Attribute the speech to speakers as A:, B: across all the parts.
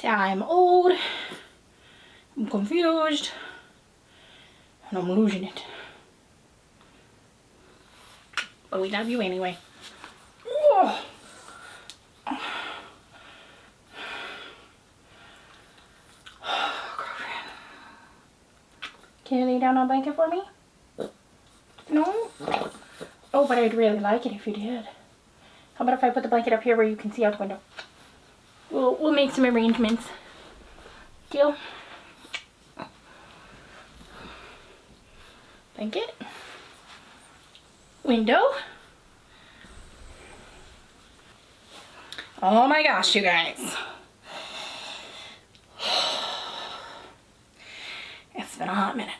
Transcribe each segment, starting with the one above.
A: I'm old, I'm confused, and I'm losing it. But we love you anyway. Oh. Can you lay down on a blanket for me? No? Oh, but I'd really like it if you did. How about if I put the blanket up here where you can see out the window? We'll make some arrangements. Deal? Blanket. Window. Oh my gosh, you guys. It's been a hot minute.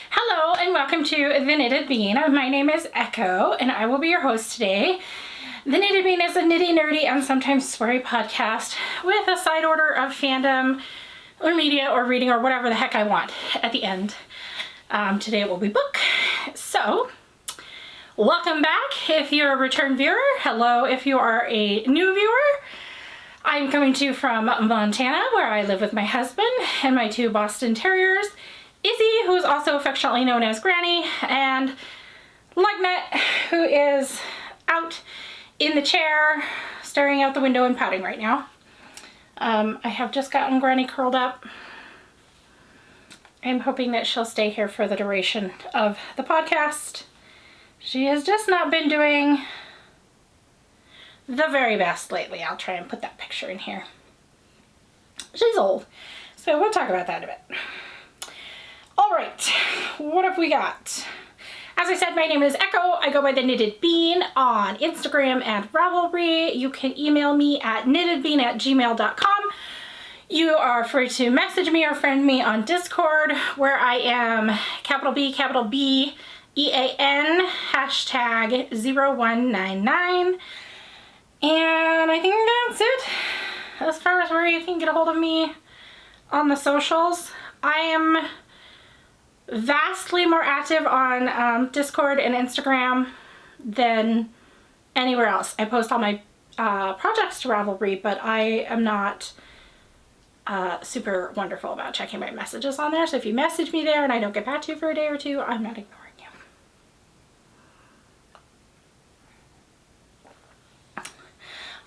A: Hello and welcome to The Knitted Bean. My name is Echo and I will be your host today. The Knitted Bean is a nitty, nerdy, and sometimes sweary podcast with a side order of fandom or media or reading or whatever the heck I want at the end. Today it will be book. So, welcome back if you're a return viewer. Hello if you are a new viewer. I'm coming to you from Montana, where I live with my husband and my two Boston Terriers, Izzy, who is also affectionately known as Granny, and Lugnut, who is out in the chair, staring out the window and pouting right now. I have just gotten Granny curled up. I'm hoping that she'll stay here for the duration of the podcast. She has just not been doing the very best lately. I'll try and put that picture in here. She's old, so we'll talk about that in a bit. All right, what have we got? As I said, my name is Echo. I go by The Knitted Bean on Instagram and Ravelry. You can email me at knittedbean@gmail.com. You are free to message me or friend me on Discord, where I am capital B EAN #0199. And I think that's it as far as where you can get a hold of me on the socials. I am vastly more active on Discord and Instagram than anywhere else. I post all my projects to Ravelry, but I am not super wonderful about checking my messages on there. So if you message me there and I don't get back to you for a day or two, I'm not ignoring you.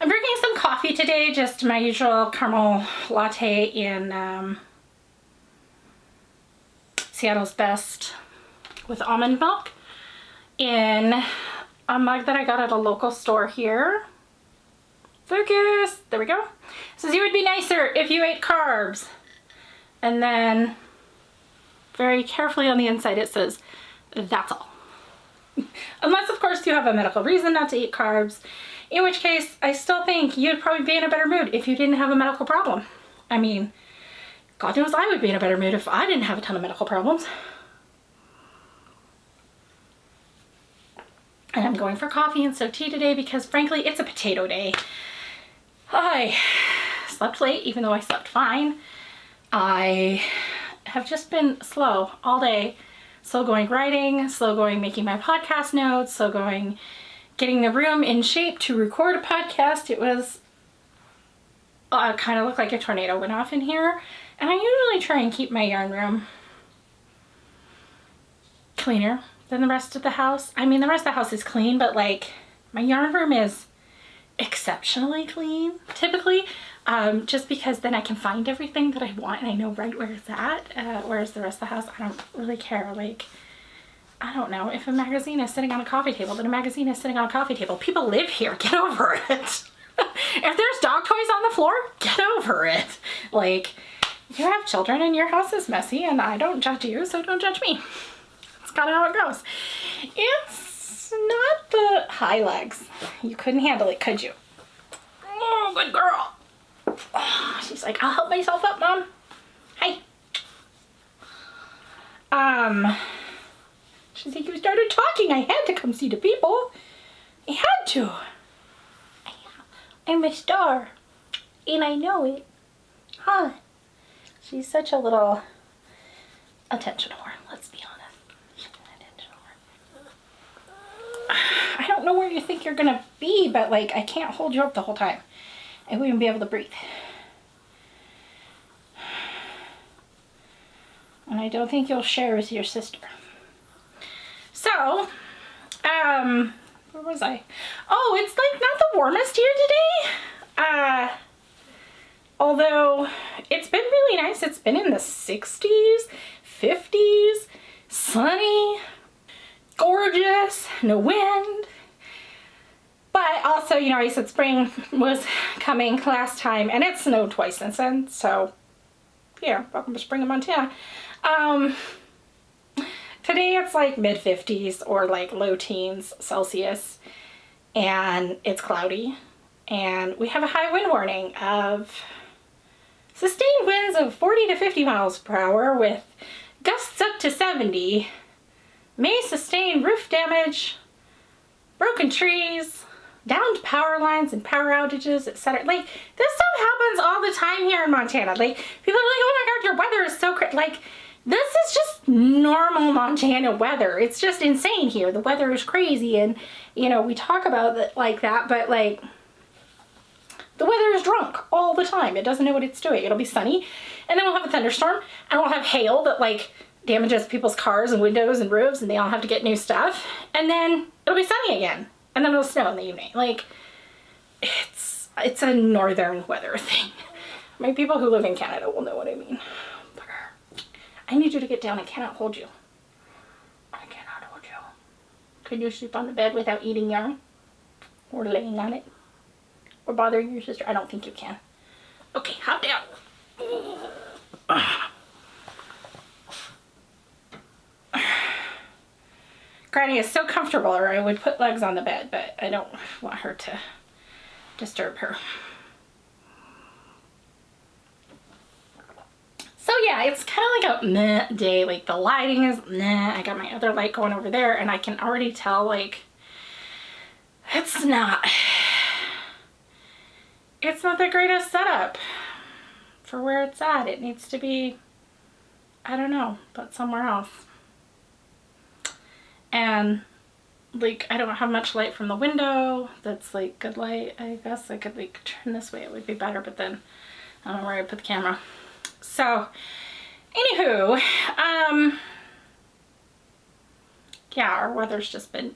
A: I'm drinking some coffee today, just my usual caramel latte in Seattle's Best with almond milk in a mug that I got at a local store here. Focus! There we go. It says, you would be nicer if you ate carbs. And then very carefully on the inside it says, that's all. Unless of course you have a medical reason not to eat carbs, in which case I still think you'd probably be in a better mood if you didn't have a medical problem. I mean, God knows I would be in a better mood if I didn't have a ton of medical problems. And I'm going for coffee instead of tea today because frankly it's a potato day. I slept late even though I slept fine. I have just been slow all day. Slow going writing, slow going making my podcast notes, slow going getting the room in shape to record a podcast. It was kind of looked like a tornado went off in here. And I usually try and keep my yarn room cleaner than the rest of the house. I mean, the rest of the house is clean, but like my yarn room is exceptionally clean typically, just because then I can find everything that I want and I know right where it's at, whereas the rest of the house I don't really care. Like, I don't know, if a magazine is sitting on a coffee table, then a magazine is sitting on a coffee table. People live here, get over it. If there's dog toys on the floor, get over it. Like, you have children and your house is messy and I don't judge you, so don't judge me. That's kind of how it goes. It's not the high legs. You couldn't handle it, could you? Oh, good girl. Oh, she's like, I'll help myself up, Mom. Hi. She's like, you started talking. I had to come see the people. I had to. I'm a star. And I know it. Huh. She's such a little attention whore, let's be honest. She's an attention whore. I don't know where you think you're gonna be, but like, I can't hold you up the whole time. I wouldn't be able to breathe. And I don't think you'll share with your sister. So, where was I? Oh, it's like not the warmest here today. Although it's been really nice. It's been in the 60s, 50s, sunny, gorgeous, no wind. But also, you know, I said spring was coming last time and it snowed twice since then. So, yeah, welcome to spring in Montana. Today it's like mid 50s or like low teens Celsius, and it's cloudy, and we have a high wind warning of sustained winds of 40 to 50 miles per hour with gusts up to 70, may sustain roof damage, broken trees, downed power lines and power outages, etc. Like, this stuff happens all the time here in Montana. Like, people are like, oh my god, your weather is so crazy. Like, this is just normal Montana weather. It's just insane here. The weather is crazy, and, you know, we talk about it like that, but, like, the weather is drunk all the time. It doesn't know what it's doing. It'll be sunny, and then we'll have a thunderstorm, and we'll have hail that, like, damages people's cars and windows and roofs, and they all have to get new stuff, and then it'll be sunny again, and then it'll snow in the evening. Like, it's a northern weather thing. My people who live in Canada will know what I mean. I need you to get down. I cannot hold you. I cannot hold you. Could you sleep on the bed without eating yarn? Or laying on it? Or bothering your sister? I don't think you can. Okay, hop down. Granny is so comfortable, or I would put legs on the bed, but I don't want her to disturb her. So yeah, it's kind of like a meh day. Like, the lighting is meh. I got my other light going over there, and I can already tell, like, it's not the greatest setup for where it's at. It needs to be, I don't know, but somewhere else. And, like, I don't have much light from the window. That's, like, good light. I guess I could, like, turn this way. It would be better, but then I don't know where I put the camera. So, anywho, yeah, our weather's just been,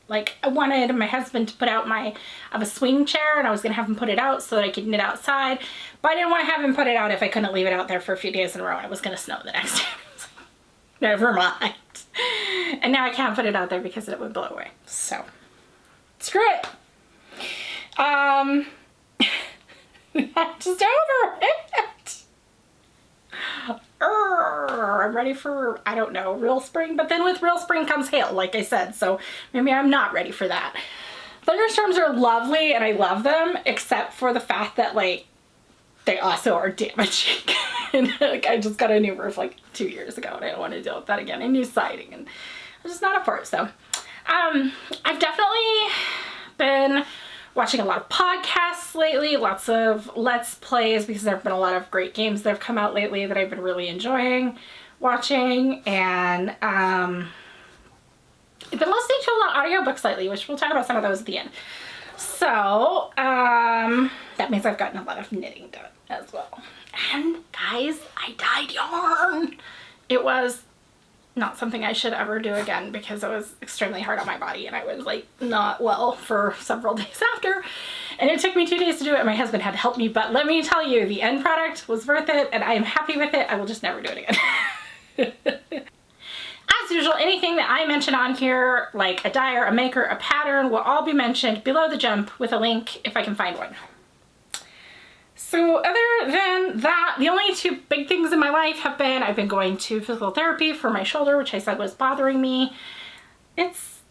A: like, I wanted my husband to put out I have a swing chair, and I was going to have him put it out so that I could knit outside, but I didn't want to have him put it out if I couldn't leave it out there for a few days in a row. It was going to snow the next day. Never mind. And now I can't put it out there because it would blow away. So, screw it. Just over it. I'm ready for, I don't know, real spring, but then with real spring comes hail, like I said, so maybe I'm not ready for that. Thunderstorms are lovely and I love them, except for the fact that, like, they also are damaging. And, like, I just got a new roof like 2 years ago and I don't want to deal with that again, and new siding, and I'm just not up for it. So I've definitely been watching a lot of podcasts lately, lots of Let's Plays, because there have been a lot of great games that have come out lately that I've been really enjoying watching, and I've been listening to a lot of audiobooks lately, which we'll talk about some of those at the end. So, that means I've gotten a lot of knitting done as well. And guys, I dyed yarn. It was not something I should ever do again because it was extremely hard on my body and I was, like, not well for several days after, and it took me 2 days to do it. My husband had to help me, but let me tell you, the end product was worth it and I am happy with it. I will just never do it again. As usual, anything that I mention on here, like a dye or a maker, a pattern, will all be mentioned below the jump with a link if I can find one. So other than that, the only two big things in my life have been, I've been going to physical therapy for my shoulder, which I said was bothering me. It's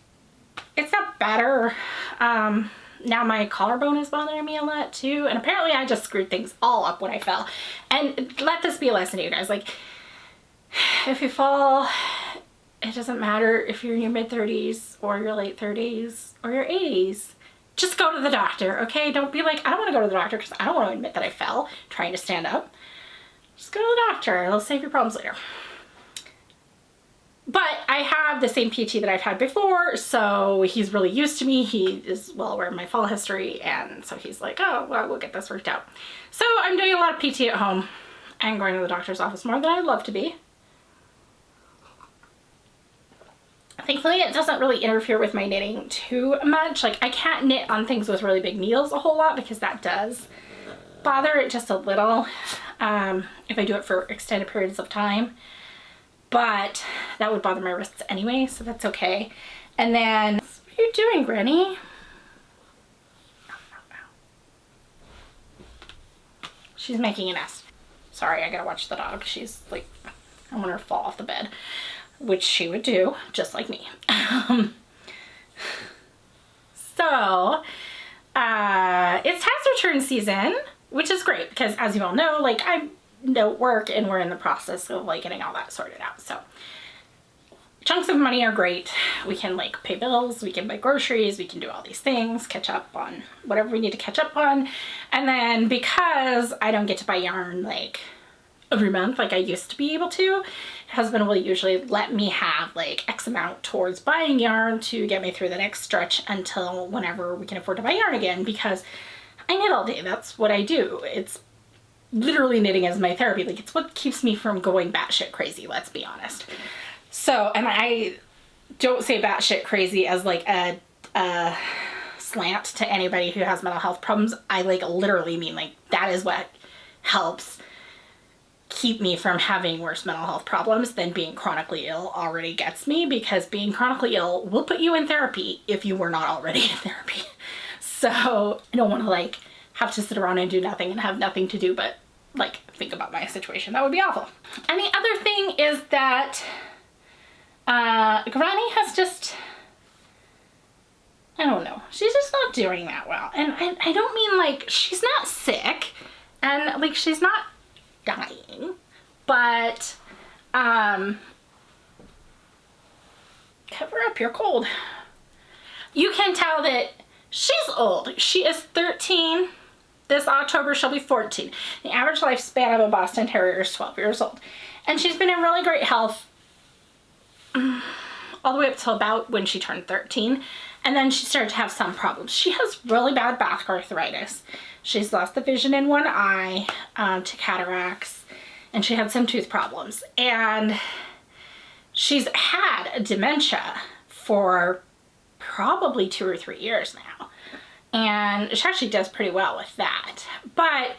A: not better. Now my collarbone is bothering me a lot too, and apparently I just screwed things all up when I fell. And let this be a lesson to you guys, like, if you fall, it doesn't matter if you're in your mid-30s or your late 30s or your 80s. Just go to the doctor, okay? Don't be like, I don't want to go to the doctor because I don't want to admit that I fell trying to stand up. Just go to the doctor. It'll save your problems later. But I have the same PT that I've had before, so he's really used to me. He is well aware of my fall history, and so he's like, oh, well, we'll get this worked out. So I'm doing a lot of PT at home and going to the doctor's office more than I'd love to be. Thankfully, it doesn't really interfere with my knitting too much. Like, I can't knit on things with really big needles a whole lot because that does bother it just a little if I do it for extended periods of time. But that would bother my wrists anyway, so that's okay. And then, what are you doing, Granny? She's making a nest. Sorry, I gotta watch the dog. She's like, I want her to fall off the bed, which she would do, just like me. So, it's tax return season, which is great because, as you all know, like, I don't work and we're in the process of like getting all that sorted out. So chunks of money are great. We can like pay bills, we can buy groceries, we can do all these things, catch up on whatever we need to catch up on. And then because I don't get to buy yarn like every month like I used to be able to, husband will usually let me have like X amount towards buying yarn to get me through the next stretch until whenever we can afford to buy yarn again, because I knit all day. That's what I do. It's literally knitting is my therapy. Like, it's what keeps me from going batshit crazy, let's be honest. So, and I don't say batshit crazy as like a slant to anybody who has mental health problems. I like literally mean like that is what helps keep me from having worse mental health problems than being chronically ill already gets me, because being chronically ill will put you in therapy if you were not already in therapy. So I don't want to like have to sit around and do nothing and have nothing to do but like think about my situation. That would be awful. And the other thing is that Granny has just, I don't know, she's just not doing that well. And I don't mean like she's not sick and like she's not dying, but cover up, you're cold. You can tell that she's old. She is 13. This October she'll be 14. The average lifespan of a Boston Terrier is 12 years old. And she's been in really great health all the way up till about when she turned 13. And then she started to have some problems. She has really bad back arthritis. She's lost the vision in one eye to cataracts, and she had some tooth problems. And she's had dementia for probably 2 or 3 years now. And she actually does pretty well with that. But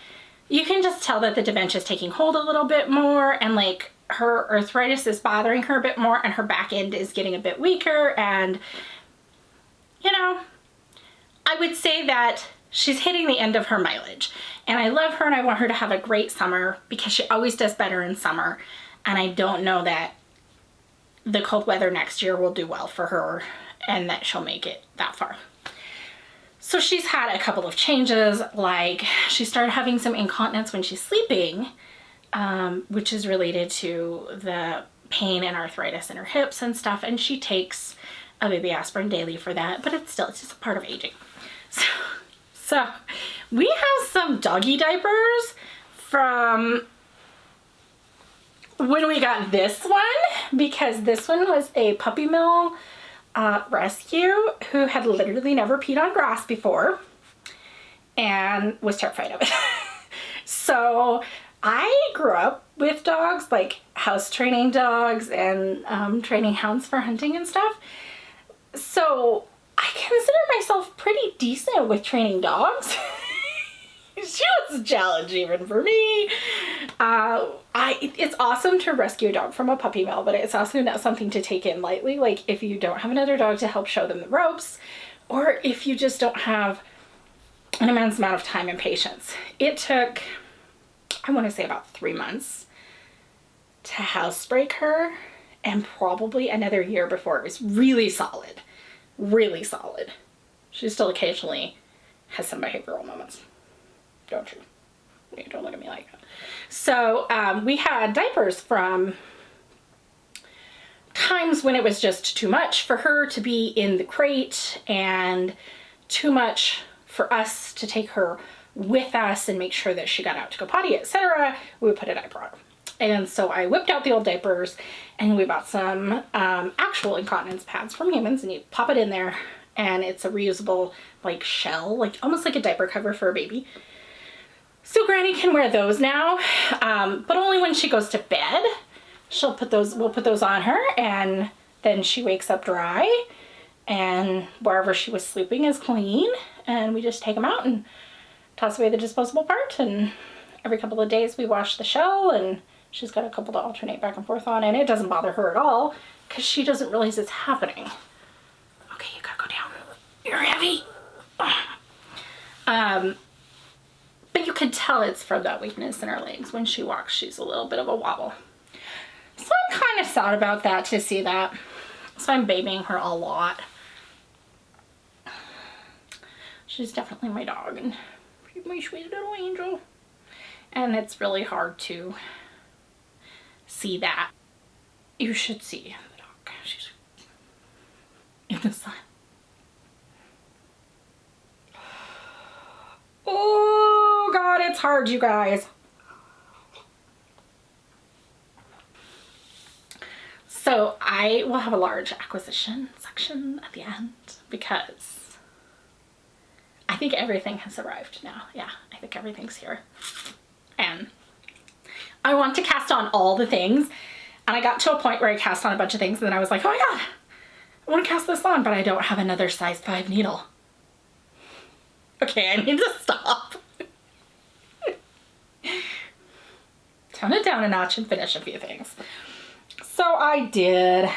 A: you can just tell that the dementia is taking hold a little bit more, and like her arthritis is bothering her a bit more, and her back end is getting a bit weaker. And, you know, I would say that she's hitting the end of her mileage. And I love her and I want her to have a great summer because she always does better in summer. And I don't know that the cold weather next year will do well for her and that she'll make it that far. So she's had a couple of changes, like she started having some incontinence when she's sleeping, which is related to the pain and arthritis in her hips and stuff. And she takes a baby aspirin daily for that, but it's just a part of aging. So we have some doggy diapers from when we got this one, because this one was a puppy mill rescue who had literally never peed on grass before and was terrified of it. So I grew up with dogs, like house training dogs and training hounds for hunting and stuff. So I consider myself pretty decent with training dogs. She was a challenge even for me. It's awesome to rescue a dog from a puppy mill, but it's also not something to take in lightly. Like if you don't have another dog to help show them the ropes, or if you just don't have an immense amount of time and patience. It took, I want to say about 3 months to housebreak her, and probably another year before it was really solid. Really solid. She still occasionally has some behavioral moments. Don't you? Don't look at me like that. So we had diapers from times when it was just too much for her to be in the crate and too much for us to take her with us and make sure that she got out to go potty, etc. We would put a diaper on her. And so I whipped out the old diapers and we bought some actual incontinence pads from Humans, and you pop it in there and it's a reusable like shell, like almost like a diaper cover for a baby. So Granny can wear those now, but only when she goes to bed. We'll put those on her, and then she wakes up dry and wherever she was sleeping is clean, and we just take them out and toss away the disposable part, and every couple of days we wash the shell, and she's got a couple to alternate back and forth on, and it doesn't bother her at all because she doesn't realize it's happening. Okay, you gotta go down. You're heavy. But you can tell it's from that weakness in her legs. When she walks, she's a little bit of a wobble. So I'm kind of sad about that, to see that. So I'm babying her a lot. She's definitely my dog, and she's my sweet little angel. And it's really hard to see that. You should see the dog. She's in the sun. Oh God, it's hard, you guys. So I will have a large acquisition section at the end because I think everything has arrived now. Yeah, I think everything's here. And I want to cast on all the things. And I got to a point where I cast on a bunch of things and then I was like, oh my God, I want to cast this on, but I don't have another size 5 needle. Okay, I need to stop. Tone it down a notch and finish a few things. So I did.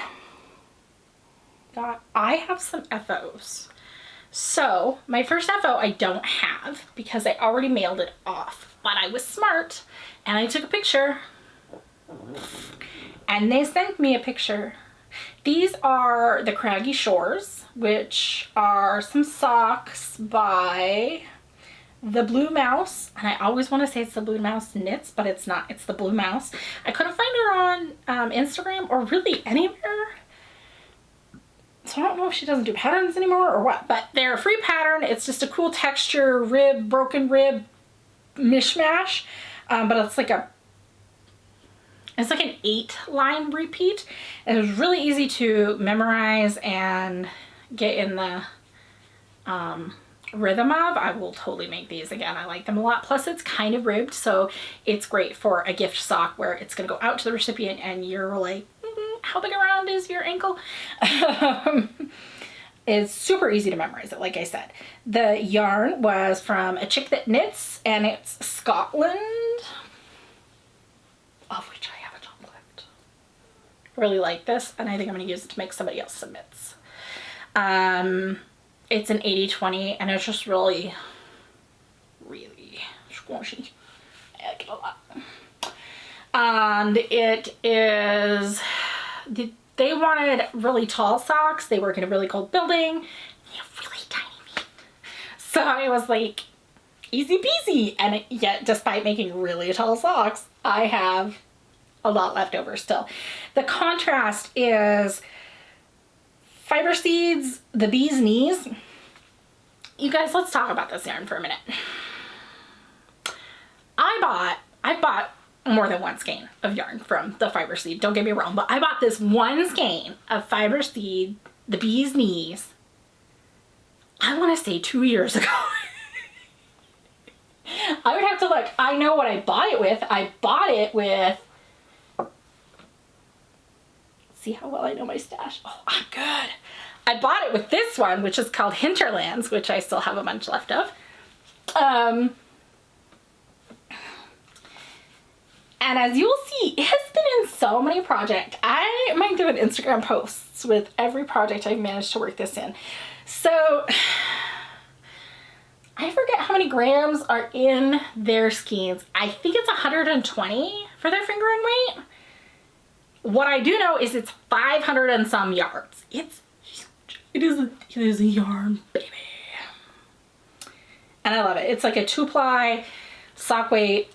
A: I have some FOs. So my first FO I don't have because I already mailed it off, but I was smart and I took a picture and they sent me a picture. These are the Craggy Shores, which are some socks by the Blue Mouse, and I always want to say it's the Blue Mouse Knits, but it's not. It's the Blue Mouse. I couldn't find her on Instagram or really anywhere, so I don't know if she doesn't do patterns anymore or what, but they're a free pattern. It's just a cool texture, rib, broken rib mishmash, but it's like an 8-line repeat, and it was really easy to memorize and get in the rhythm of. I will totally make these again. I like them a lot. Plus it's kind of ribbed, so it's great for a gift sock where it's going to go out to the recipient and you're like, how big around is your ankle? It's super easy to memorize it, like I said. The yarn was from a chick that knits, and it's Scotland, of which I have a top left. I really like this, and I think I'm going to use it to make somebody else some mitts. It's an 80/20, and it's just really, really squishy. I like it a lot. And it is, they wanted really tall socks. They work in a really cold building. They have really tiny feet. So I was like, easy peasy. And yet, despite making really tall socks, I have a lot left over still. The contrast is fiber seeds, the bee's knees. You guys, let's talk about this yarn for a minute. I bought more than one skein of yarn from the fiber seed, don't get me wrong, but I bought this one skein of fiber seed, the bee's knees, I want to say 2 years ago. I would have to look. I know what I bought it with. I bought it with, see how well I know my stash. Oh, I'm good. I bought it with this one, which is called Hinterlands, which I still have a bunch left of. And as you will see, it has been in so many projects. I might do an Instagram posts with every project I've managed to work this in. So I forget how many grams are in their skeins. I think it's 120 for their fingering weight. What I do know is it's 500 and some yards. It is a yarn baby. And I love it. It's like a 2-ply sock weight.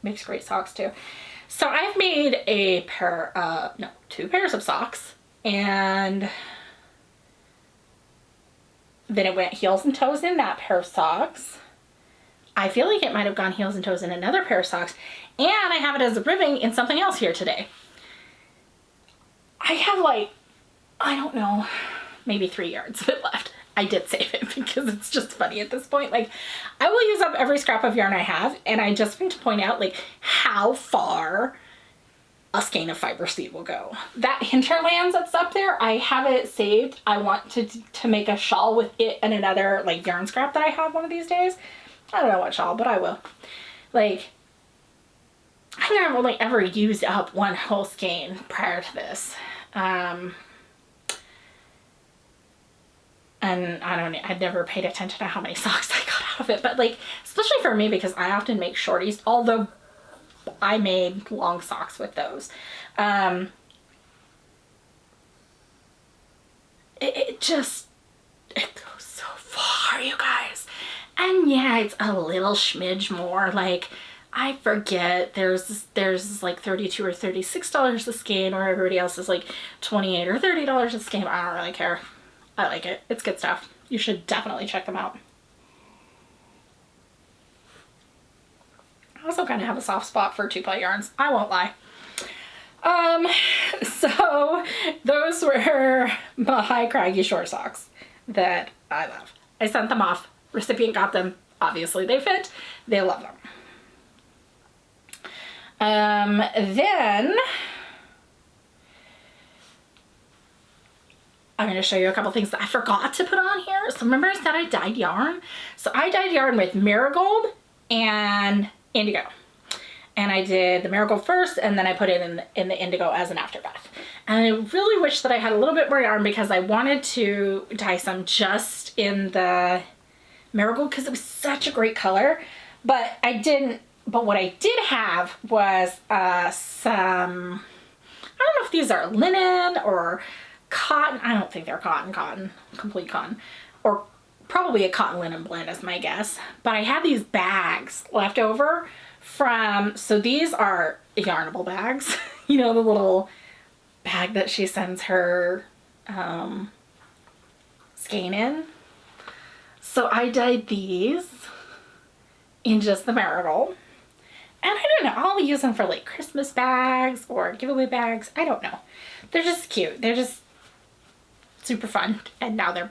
A: Makes great socks too. So I've made a pair of, no, 2 pairs of socks, and then it went heels and toes in that pair of socks. I feel like it might have gone heels and toes in another pair of socks. And I have it as a ribbing in something else here today. I have like, I don't know, maybe 3 yards of it left. I did save it because it's just funny at this point. Like, I will use up every scrap of yarn I have, and I just want to point out like how far a skein of fiber seed will go. That hinterlands that's up there, I have it saved. I want to make a shawl with it and another like yarn scrap that I have one of these days. I don't know what shawl, but I will. Like, I think I've only ever used up one whole skein prior to this. And I'd never paid attention to how many socks I got out of it, but like, especially for me, because I often make shorties, although I made long socks with those. It goes so far, you guys. And yeah, it's a little smidge more. Like, I forget, there's like $32 or $36 a skein, or everybody else is like $28 or $30 a skein. I don't really care. I like it. It's good stuff. You should definitely check them out. I also kind of have a soft spot for 2-ply yarns. I won't lie. So those were my Craggy short socks that I love. I sent them off. Recipient got them. Obviously they fit. They love them. Then I'm going to show you a couple things that I forgot to put on here. So remember I said I dyed yarn? So I dyed yarn with marigold and indigo. And I did the marigold first, and then I put it in the indigo as an afterbath. And I really wish that I had a little bit more yarn, because I wanted to dye some just in the marigold because it was such a great color. But I didn't. But what I did have was some, I don't know if these are linen or cotton. I don't think they're cotton, complete cotton, or probably a cotton linen blend is my guess. But I had these bags left over from, so these are yarnable bags, you know, the little bag that she sends her skein in. So I dyed these in just the marigold. And I don't know, I'll use them for like Christmas bags or giveaway bags. I don't know. They're just cute. They're just super fun. And now they're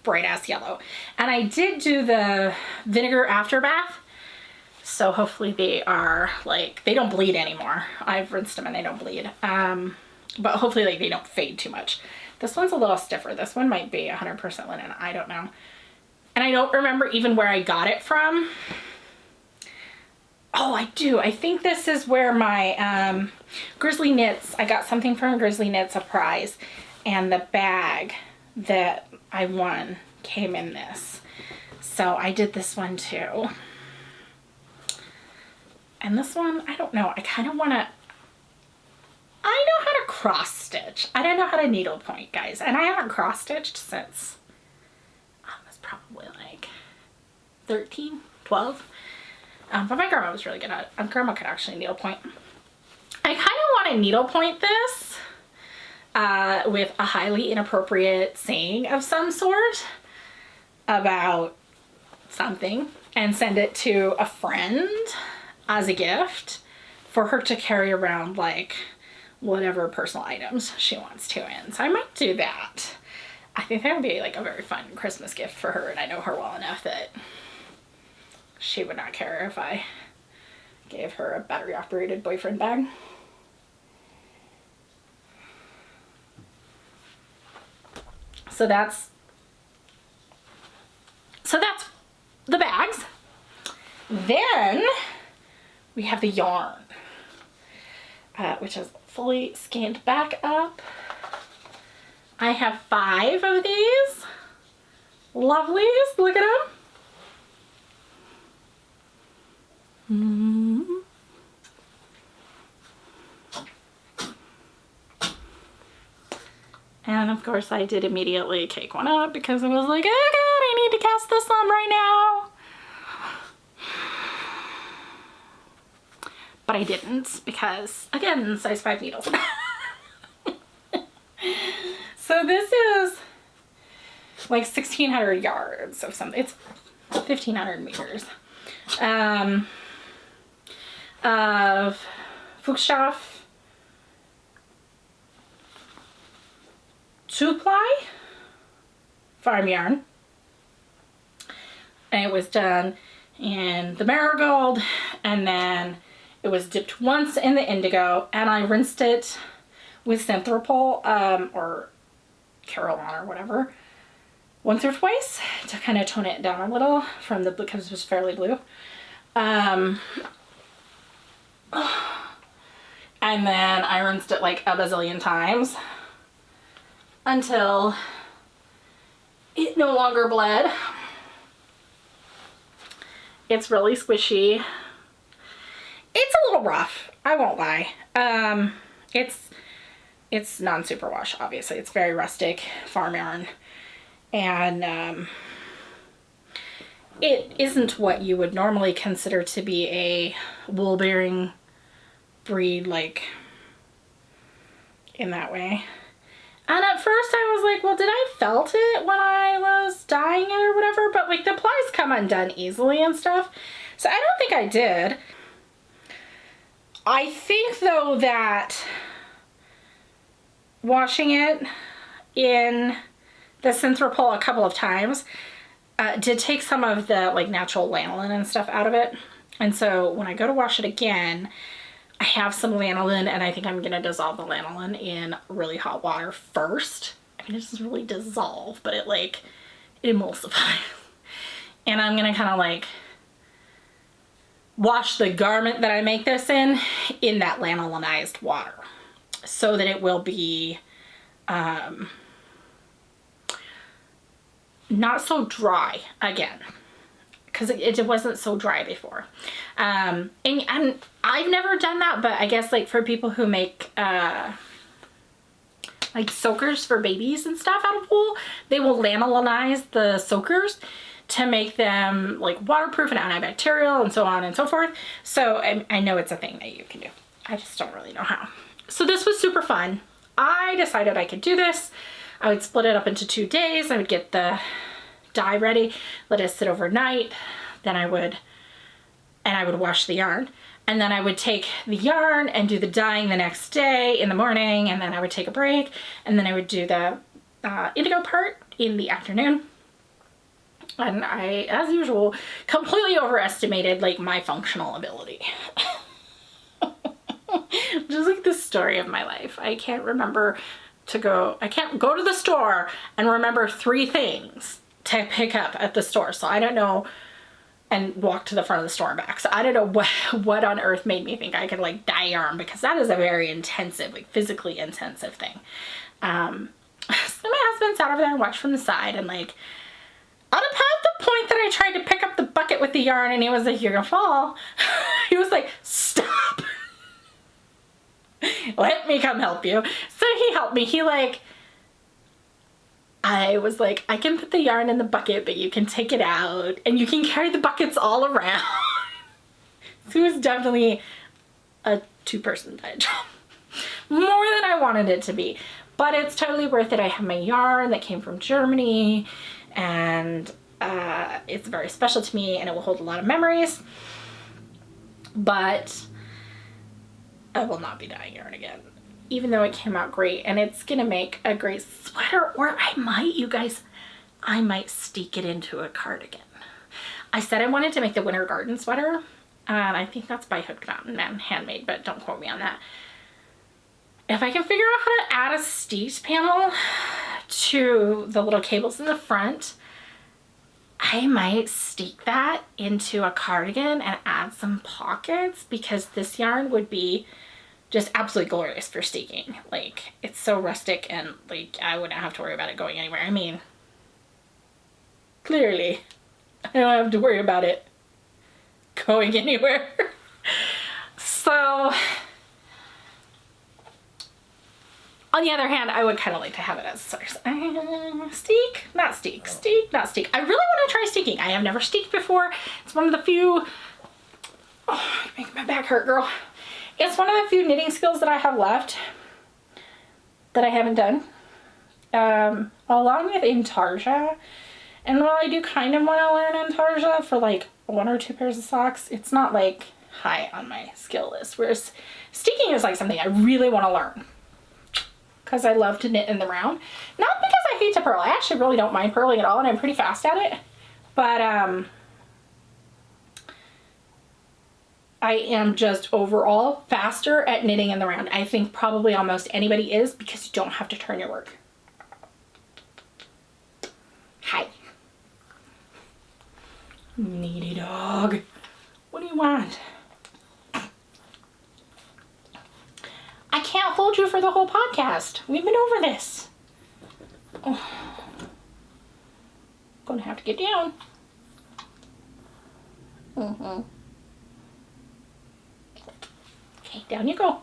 A: bright ass yellow. And I did do the vinegar afterbath. So hopefully they are like, they don't bleed anymore. I've rinsed them and they don't bleed. But hopefully like they don't fade too much. This one's a little stiffer. This one might be 100% linen. I don't know. And I don't remember even where I got it from. Oh, I do. I think this is where my Grizzly Knits, I got something from Grizzly Knits, a prize, and the bag that I won came in this. So I did this one too. And this one, I don't know. I kind of want to, I know how to cross stitch. I don't know how to needlepoint, guys. And I haven't cross stitched since, I was probably like 13, 12. But my grandma was really good at it. Grandma could actually needlepoint. I kind of want to needlepoint this with a highly inappropriate saying of some sort about something, and send it to a friend as a gift for her to carry around, like whatever personal items she wants to in. So I might do that. I think that would be like a very fun Christmas gift for her, and I know her well enough that she would not care if I gave her a battery operated boyfriend bag. So that's the bags. Then we have the yarn, which is fully scanned back up. I have 5 of these lovelies. Look at them. And of course I did immediately cake one up because I was like, oh god, I need to cast this on right now. But I didn't because, again, size 5 needles. So this is like 1,600 yards of something. It's 1,500 meters. of Fuchsstoff 2-ply farm yarn. And it was done in the marigold, and then it was dipped once in the indigo, and I rinsed it with Synthropol or Carolina or whatever once or twice to kind of tone it down a little from the blue, because it was fairly blue. And then I rinsed it like a bazillion times until it no longer bled. It's really squishy. It's a little rough, I won't lie. It's non-superwash, obviously. It's very rustic farm yarn. And it isn't what you would normally consider to be a wool-bearing breed, like, in that way. And at first I was like, well, did I felt it when I was dyeing it or whatever? But like the plies come undone easily and stuff. So I don't think I did. I think though that washing it in the Synthropol a couple of times did take some of the like natural lanolin and stuff out of it. And so when I go to wash it again, I have some lanolin, and I think I'm going to dissolve the lanolin in really hot water first. I mean, it doesn't really dissolve, but it emulsifies. And I'm going to kind of like wash the garment that I make this in that lanolinized water so that it will be not so dry again, because it wasn't so dry before. And I've never done that, but I guess like for people who make like soakers for babies and stuff out of wool, they will lanolinize the soakers to make them like waterproof and antibacterial and so on and so forth. So I know it's a thing that you can do. I just don't really know how. So this was super fun. I decided I could do this. I would split it up into 2 days. I would get the dye ready, let it sit overnight. Then I would wash the yarn. And then I would take the yarn and do the dyeing the next day in the morning. And then I would take a break. And then I would do the indigo part in the afternoon. And I, as usual, completely overestimated like my functional ability. Just like the story of my life. I can't go to the store and remember 3 things to pick up at the store. So I don't know, and walk to the front of the store and back. So I don't know what on earth made me think I could like dye yarn, because that is a very intensive, like physically intensive thing. So my husband sat over there and watched from the side, and like at about the point that I tried to pick up the bucket with the yarn and he was like, "You're gonna fall." He was like, "Stop. Let me come help you." So he helped me. I was like, "I can put the yarn in the bucket, but you can take it out and you can carry the buckets all around." So it was definitely a 2-person dye job. More than I wanted it to be. But it's totally worth it. I have my yarn that came from Germany, and it's very special to me, and it will hold a lot of memories. But I will not be dyeing yarn again, even though it came out great, and it's gonna make a great sweater. Or I might steek it into a cardigan. I said I wanted to make the winter garden sweater, and I think that's by Hooked Mountain Man, handmade, but don't quote me on that. If I can figure out how to add a steeked panel to the little cables in the front, I might steek that into a cardigan and add some pockets, because this yarn would be just absolutely glorious for steeking. Like, it's so rustic, and like I wouldn't have to worry about it going anywhere. I mean, clearly I don't have to worry about it going anywhere. So on the other hand, I would kind of like to have it as sort of steek, not steek, steek, not steek. I really want to try steeking. I have never steeked before. It's one of the few, oh, you make my back hurt, girl. It's one of the few knitting skills that I have left that I haven't done. Along with intarsia And while I do kind of want to learn Antarja for like 1 or 2 pairs of socks, it's not like high on my skill list. Whereas sticking is like something I really want to learn because I love to knit in the round. Not because I hate to purl. I actually really don't mind purling at all, and I'm pretty fast at it. But I am just overall faster at knitting in the round. I think probably almost anybody is, because you don't have to turn your work. Hi. Needy dog. What do you want? I can't hold you for the whole podcast. We've been over this. Oh. Gonna have to get down. Mm-hmm. Okay, down you go.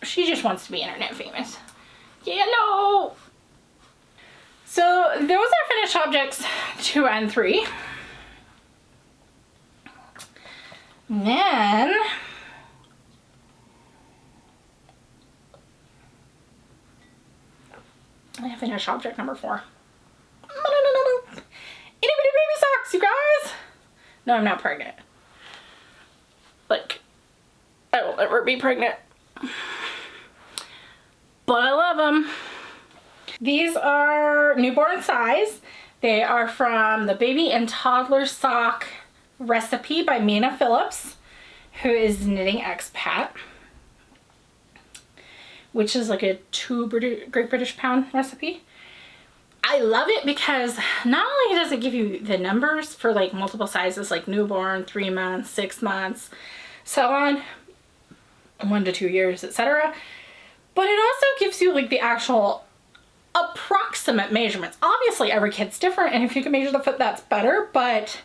A: She just wants to be internet famous. Yeah, no. So those are finished objects 2 and 3. And then I have finished object number 4. Itty bitty baby socks, you guys. No, I'm not pregnant. Like, I will never be pregnant. But I love them. These are newborn size. They are from the Baby and Toddler Sock Recipe by Mina Phillips, who is Knitting Expat, which is like a 2 Great British Pound recipe. I love it because not only does it give you the numbers for like multiple sizes, like newborn, 3 months, 6 months, so on, 1 to 2 years, etc., but it also gives you like the actual approximate measurements. Obviously every kid's different, and if you can measure the foot, that's better, but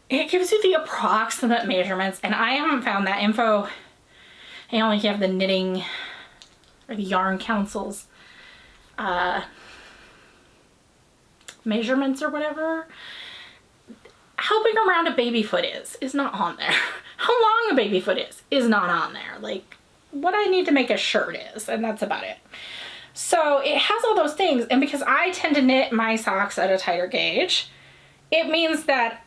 A: it gives you the approximate measurements. And I haven't found that info. I only have the knitting or the Yarn Council's measurements or whatever. How big around a baby foot is not on there. How long a baby foot is not on there. Like what I need to make a shirt is, and that's about it. So it has all those things, and because I tend to knit my socks at a tighter gauge, it means that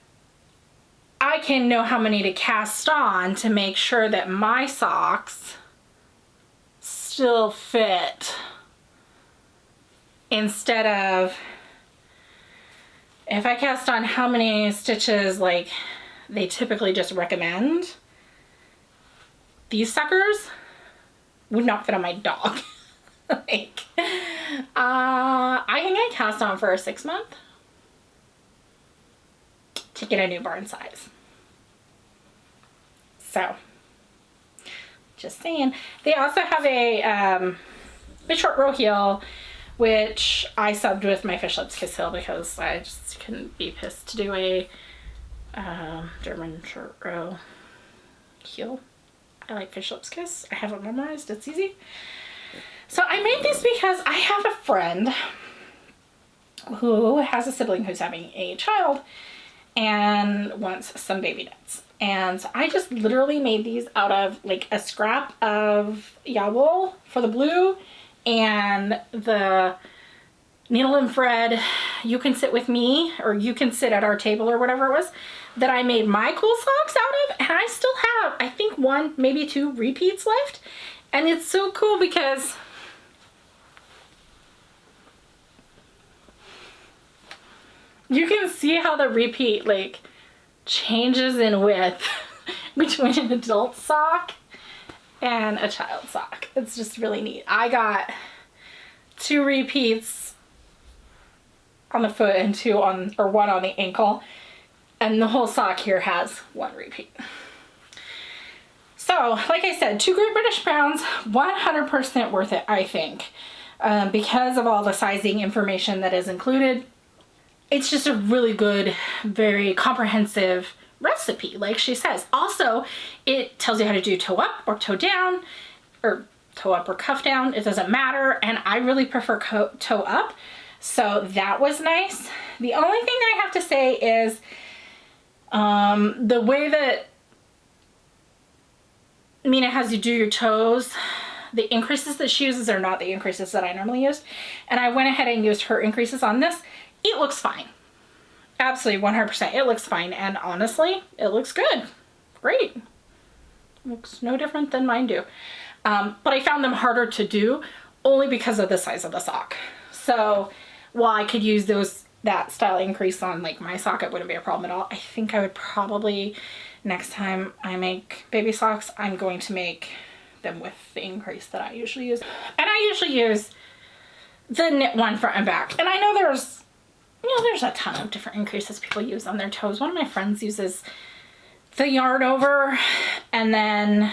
A: I can know how many to cast on to make sure that my socks still fit, instead of if I cast on how many stitches like they typically just recommend, these suckers would not fit on my dog. Like, I think I cast on for a 6 month to get a newborn size. So, just saying. They also have a bit short row heel, which I subbed with my Fish Lips Kiss heel because I just couldn't be pissed to do a German short row heel. I like Fish Lips Kiss. I have it memorized. It's easy. So I made these because I have a friend who has a sibling who's having a child and wants some baby knits. And so I just literally made these out of like a scrap of wool for the blue and the needle and thread You Can Sit With Me, or You Can Sit At Our Table, or whatever it was, that I made my cool socks out of. And I still have, I think, 1, maybe 2 repeats left. And it's so cool because you can see how the repeat like changes in width between an adult sock and a child sock. It's just really neat. I got 2 repeats on the foot and 2 on, or 1 on the ankle, and the whole sock here has 1 repeat. So, like I said, 2 Great British Pounds, 100% worth it, I think, because of all the sizing information that is included. It's just a really good, very comprehensive recipe, like she says. Also, it tells you how to do toe up or toe down, or toe up or cuff down. It doesn't matter, and I really prefer toe up, so that was nice. The only thing I have to say is the way that Mina has you do your toes, the increases that she uses are not the increases that I normally use, and I went ahead and used her increases on this. it looks fine. Absolutely 100%. It looks fine. And honestly, it looks good. Great. Looks no different than mine do. But I found them harder to do only because of the size of the sock. So while I could use that style increase on like my sock, it wouldn't be a problem at all. I think I would probably, next time I make baby socks, I'm going to make them with the increase that I usually use. And I usually use the knit one front and back. And I know there's a ton of different increases people use on their toes. One of my friends uses the yarn over and then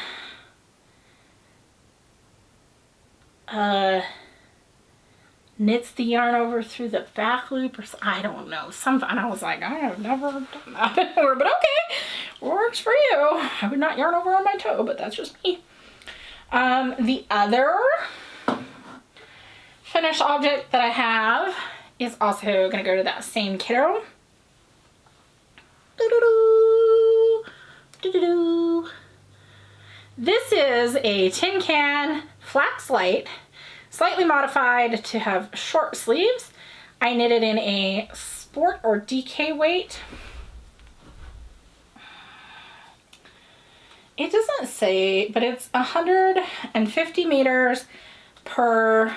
A: knits the yarn over through the back loop, or I don't know. And I was like, I have never done that before, but okay, works for you. I would not yarn over on my toe, but that's just me. The other finished object that I have is also gonna go to that same kiddo. This is a tin can flax light, slightly modified to have short sleeves. I knitted in a sport or DK weight. It doesn't say, but it's 150 meters per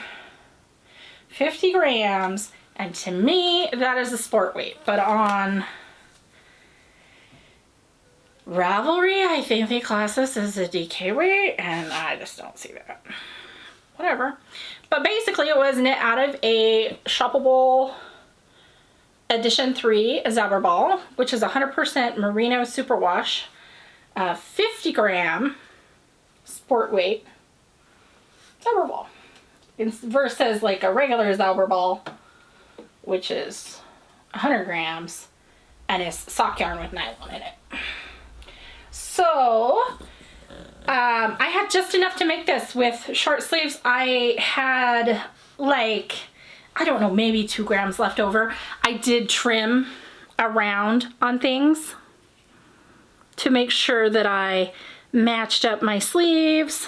A: 50 grams. And to me, that is a sport weight. But on Ravelry, I think they class this as a DK weight, and I just don't see that. Whatever. But basically it was knit out of a Schöppewolle edition 3 Zauberball, which is 100% merino superwash, 50 gram sport weight Zauberball versus like a regular Zauberball, which is 100 grams and is sock yarn with nylon in it. So I had just enough to make this with short sleeves. I had like, I don't know, maybe 2 grams left over. I did trim around on things to make sure that I matched up my sleeves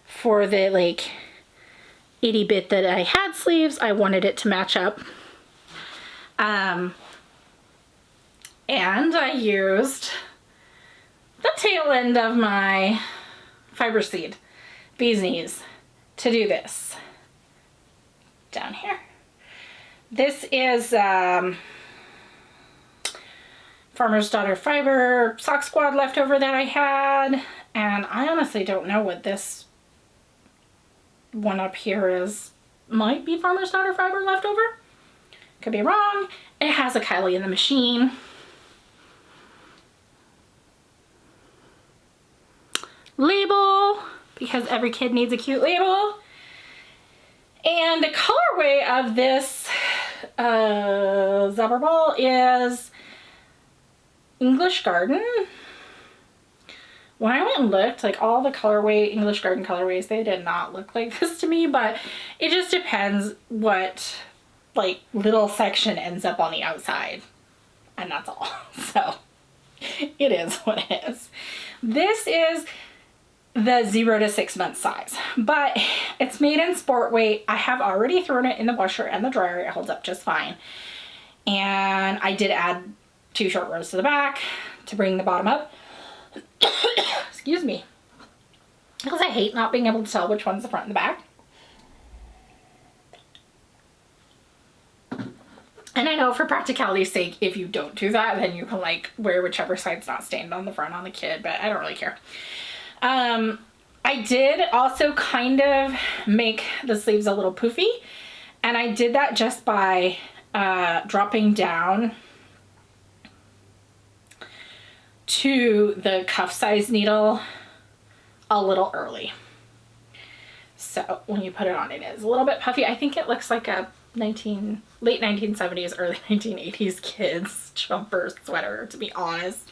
A: for the like itty bit that I had sleeves. I wanted it to match up. And I used the tail end of my fiber seed bee's knees to do this down here. This is Farmer's Daughter fiber sock squad leftover that I had, and I honestly don't know what this one up here is. Might be Farmer's Daughter fiber leftover, could be wrong. It has a Kylie in the machine. Label, because every kid needs a cute label. And the colorway of this Zauberball is English Garden. When I went and looked, like all the English Garden colorways, they did not look like this to me, but it just depends what like little section ends up on the outside, and that's all. So it is what it is. This is the 0 to 6 month size, but it's made in sport weight. I have already thrown it in the washer and the dryer. It holds up just fine. And I did add 2 short rows to the back to bring the bottom up. Excuse me. Because I hate not being able to tell which one's the front and the back. And I know for practicality's sake, if you don't do that, then you can like wear whichever side's not stained on the front on the kid, but I don't really care. I did also kind of make the sleeves a little poofy, and I did that just by dropping down to the cuff size needle a little early. So when you put it on, it is a little bit puffy. I think it looks like a late 1970s, early 1980s kids jumper sweater, to be honest.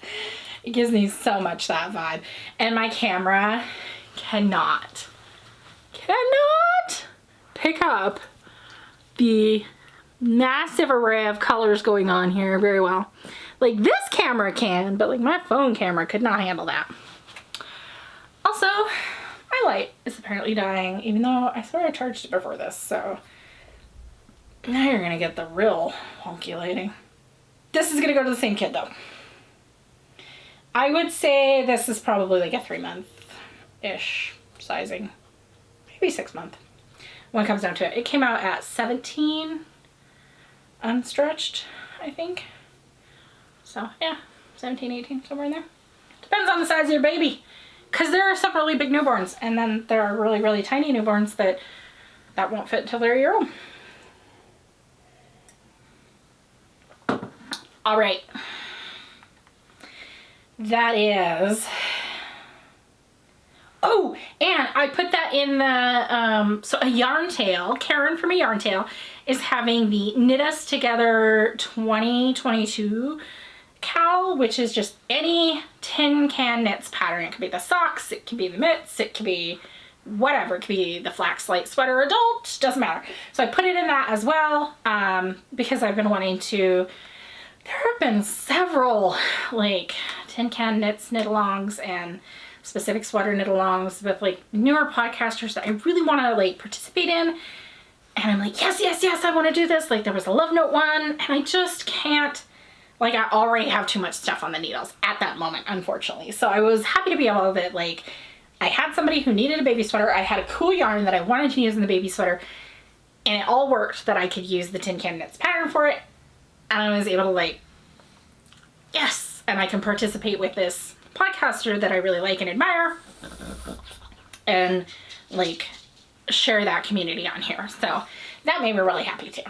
A: It gives me so much that vibe. And my camera cannot pick up the massive array of colors going on here very well. Like this camera can, but like my phone camera could not handle that. Also, my light is apparently dying, even though I swear I charged it before this, so Now you're gonna get the real wonky lighting. This is gonna go to the same kid though. I would say this is probably like a 3-month-ish sizing. Maybe 6-month. When it comes down to it. It came out at 17 unstretched, I think. So yeah, 17, 18, somewhere in there. Depends on the size of your baby. Because there are some really big newborns, and then there are really, really tiny newborns that won't fit until they're a year old. All right. That is... Oh, and I put that in the, so a yarn tail, Karen from a yarn tail, is having the Knit Us Together 2022 cowl, which is just any tin can knits pattern. It could be the socks, it could be the mitts, it could be whatever. It could be the flax light sweater adult, doesn't matter. So I put it in that as well, because I've been wanting to, there have been several like tin can knits, knit-alongs, and specific sweater knit-alongs with like newer podcasters that I really want to like participate in. And I'm like, yes, yes, yes, I want to do this. Like there was a Love Note one, and I just can't, like I already have too much stuff on the needles at that moment, unfortunately. So I was happy to be able to, like, I had somebody who needed a baby sweater. I had a cool yarn that I wanted to use in the baby sweater, and it all worked that I could use the Tin Can Knits pattern for it. And I was able to like, yes, and I can participate with this podcaster that I really like and admire, and like share that community on here. So that made me really happy too.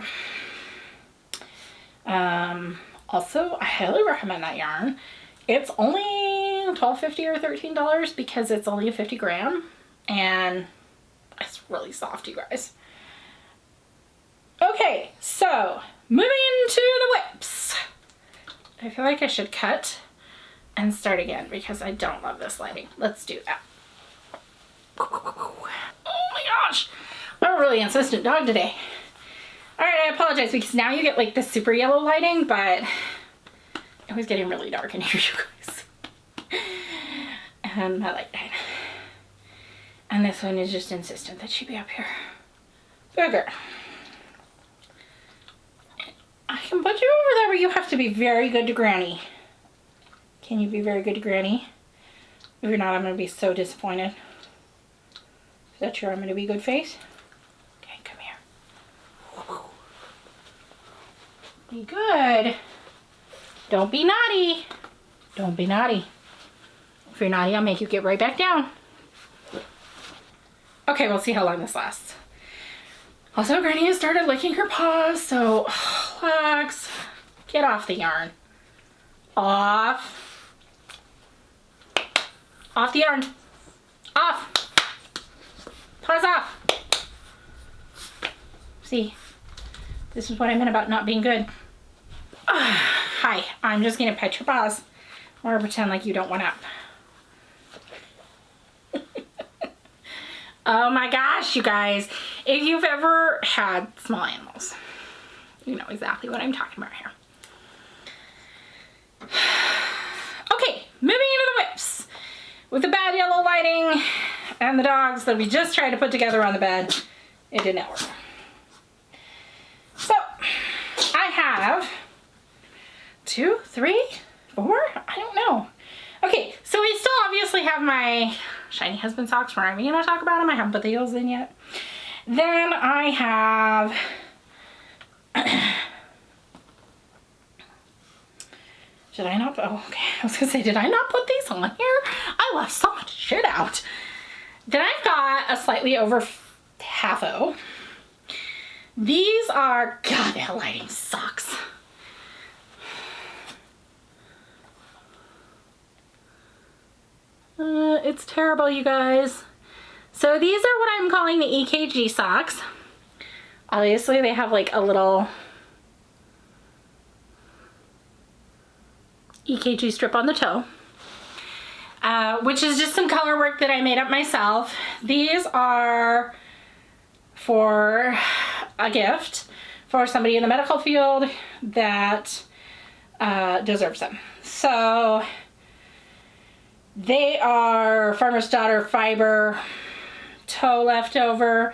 A: Also, I highly recommend that yarn. It's only $12.50 or $13 because it's only a 50 gram, and it's really soft, you guys. Okay, so moving into the whips. I feel like I should cut and start again because I don't love this lighting. Let's do that. Oh my gosh, I'm a really insistent dog today. All right, I apologize because now you get like this super yellow lighting, but it was getting really dark in here, you guys. And I like that. And this one is just insistent that she be up here. Booger. I can put you over there, but you have to be very good to Granny. Can you be very good to Granny? If you're not, I'm going to be so disappointed. Is that your I'm going to be good face? Okay, come here. Be good. Don't be naughty. Don't be naughty. If you're naughty, I'll make you get right back down. Okay, we'll see how long this lasts. Also, Granny has started licking her paws, so relax. Get off the yarn. Off. Off the yarn. Off. Paws off. See, this is what I meant about not being good. Hi, I'm just gonna pet your paws or pretend like you don't want up. Oh my gosh, you guys. If you've ever had small animals, you know exactly what I'm talking about here. Okay, moving into the whips. With the bad yellow lighting and the dogs that we just tried to put together on the bed, it did not work. So, I have 2, 3, 4, I don't know. Okay, so we still obviously have my Shiny Husband socks. We're not even gonna talk about them. I haven't put the heels in yet. Then I have did I not? Oh, okay. I was gonna say, did I not put these on here? I left so much shit out. Then I've got a slightly over half-o. These are, God, that lighting sucks. It's terrible, you guys. So these are what I'm calling the EKG socks. Obviously, they have like a little EKG strip on the toe, which is just some color work that I made up myself. These are for a gift for somebody in the medical field that deserves them. So they are Farmer's Daughter fiber toe leftover.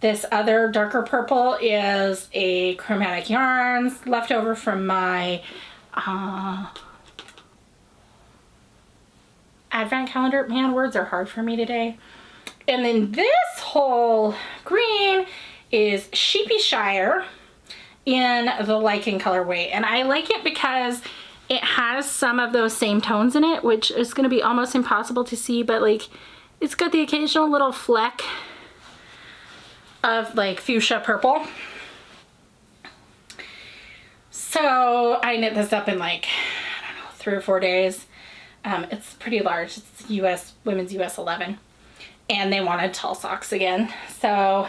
A: This other darker purple is a chromatic yarns left over from my advent calendar. Man, words are hard for me today. And then this whole green is Sheepyshire in the Lichen colorway. And I like it because it has some of those same tones in it, which is going to be almost impossible to see, but like it's got the occasional little fleck of like fuchsia purple. So I knit this up in like, I don't know, 3 or 4 days. It's pretty large. It's US, women's US 11. And they wanted tall socks again. So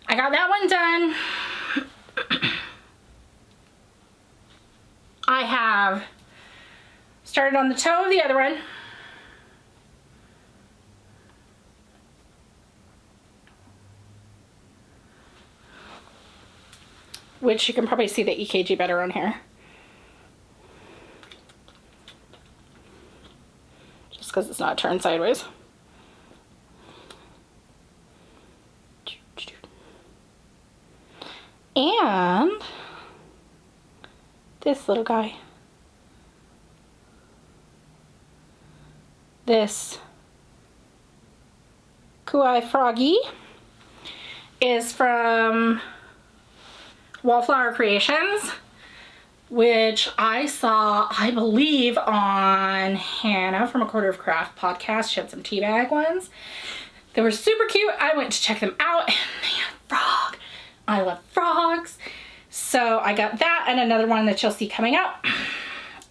A: I got that one done. I have started on the toe of the other one. Which you can probably see the EKG better on here. Just because it's not turned sideways. And this little guy. This Kuai Froggy is from Wallflower Creations, which I saw, I believe, on Hannah from A Quarter of Craft podcast. She had some tea bag ones. They were super cute. I went to check them out, and they had frog. I love frogs. So I got that and another one that you'll see coming up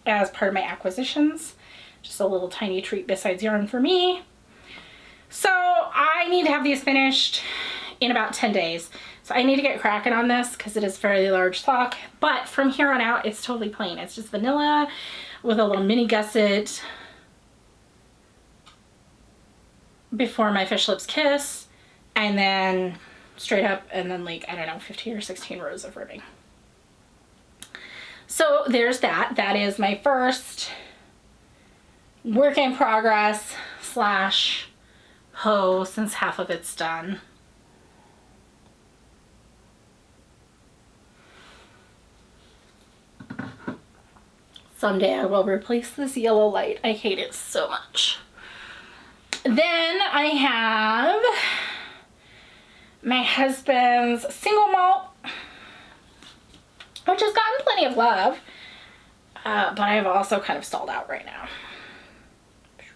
A: as part of my acquisitions. Just a little tiny treat besides yarn for me. So I need to have these finished in about 10 days. So I need to get cracking on this because it is a fairly large sock. But from here on out, it's totally plain. It's just vanilla with a little mini gusset before my fish lips kiss, and then straight up, and then like, I don't know, 15 or 16 rows of ribbing. So there's that. That is my first work in progress slash hoe since half of it's done. Someday I will replace this yellow light. I hate it so much. Then I have my husband's single malt, which has gotten plenty of love, but I've also kind of stalled out right now. Just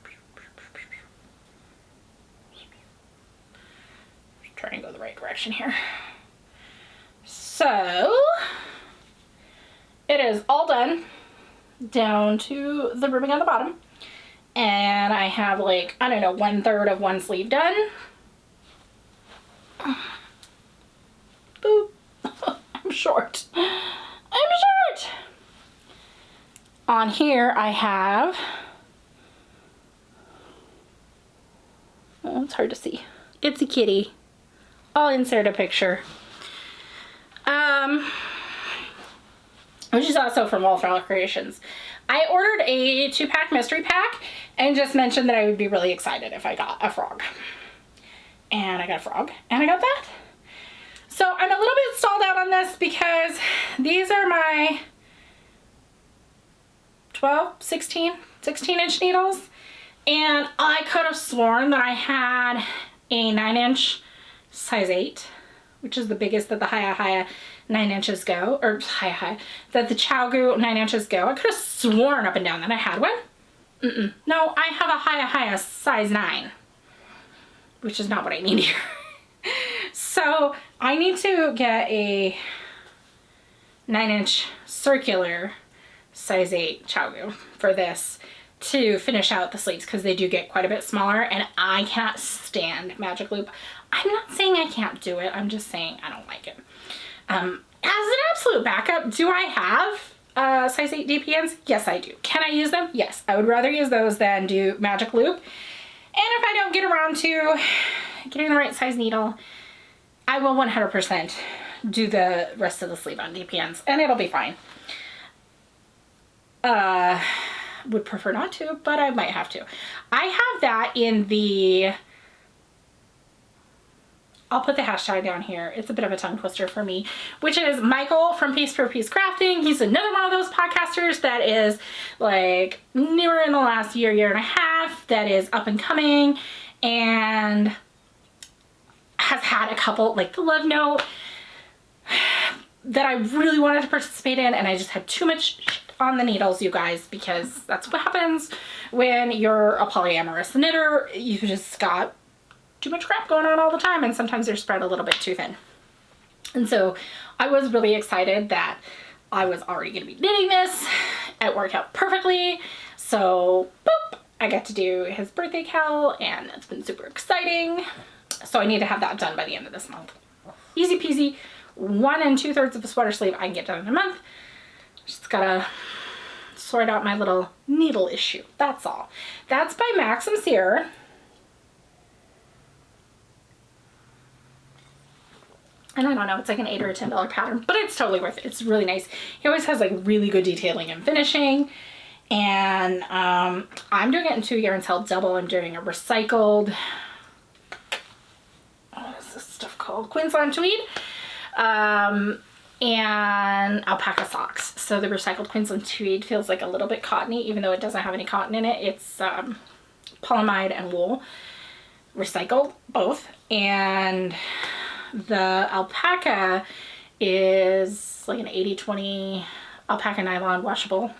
A: trying to go the right direction here. So it is all done down to the ribbing on the bottom, and I have like, I don't know, 1/3 of one sleeve done. Boop. I'm short. I'm short. On here I have, oh, it's hard to see. It's a kitty. I'll insert a picture. Which is also from Wallflower Creations. I ordered a 2-pack mystery pack and just mentioned that I would be really excited if I got a frog. And I got a frog, and I got that. So I'm a little bit stalled out on this because these are my 12, 16 inch needles. And I could have sworn that I had a 9-inch size 8, which is the biggest that the Haya 9 inches go, or that the Chowgu 9 inches go. I could have sworn up and down that I had one. No, I have a Haya size 9, which is not what I need here. So I need to get a 9-inch circular size 8 Chowgu for this to finish out the sleeves, because they do get quite a bit smaller, and I can't stand magic loop. I'm not saying I can't do it, I'm just saying I don't like it. As an absolute backup, do I have size 8 DPNs? Yes, I do. Can I use them? Yes. I would rather use those than do magic loop. And if I don't get around to getting the right size needle, I will 100% do the rest of the sleeve on DPNs, and it'll be fine. Would prefer not to, but I might have to. I have that in the I'll put the hashtag down here. It's a bit of a tongue twister for me, which is Michael from Piece Per Piece Crafting. He's another one of those podcasters that is like newer in the last year and a half, that is up and coming and has had a couple, like the Love Note, that I really wanted to participate in, and I just had too much shit on the needles, you guys, because that's what happens when you're a polyamorous knitter. You just got too much crap going on all the time, and sometimes they're spread a little bit too thin. And so I was really excited that I was already going to be knitting this. It worked out perfectly. So boop, I got to do his birthday cal, and it's been super exciting. So I need to have that done by the end of this month. Easy peasy. 1 2/3 of a sweater sleeve I can get done in a month. Just gotta sort out my little needle issue. That's all. That's by Maxim Sear. And I don't know, it's like an $8 or $10 pattern, but it's totally worth it. It's really nice. He always has like really good detailing and finishing. And I'm doing it in 2 yarns held double. I'm doing a recycled, what is this stuff called? Queensland Tweed. And Alpaca Soxx. So the recycled Queensland Tweed feels like a little bit cottony, even though it doesn't have any cotton in it. It's polyamide and wool, recycled both. And the Alpaca is like an 80-20 alpaca nylon washable.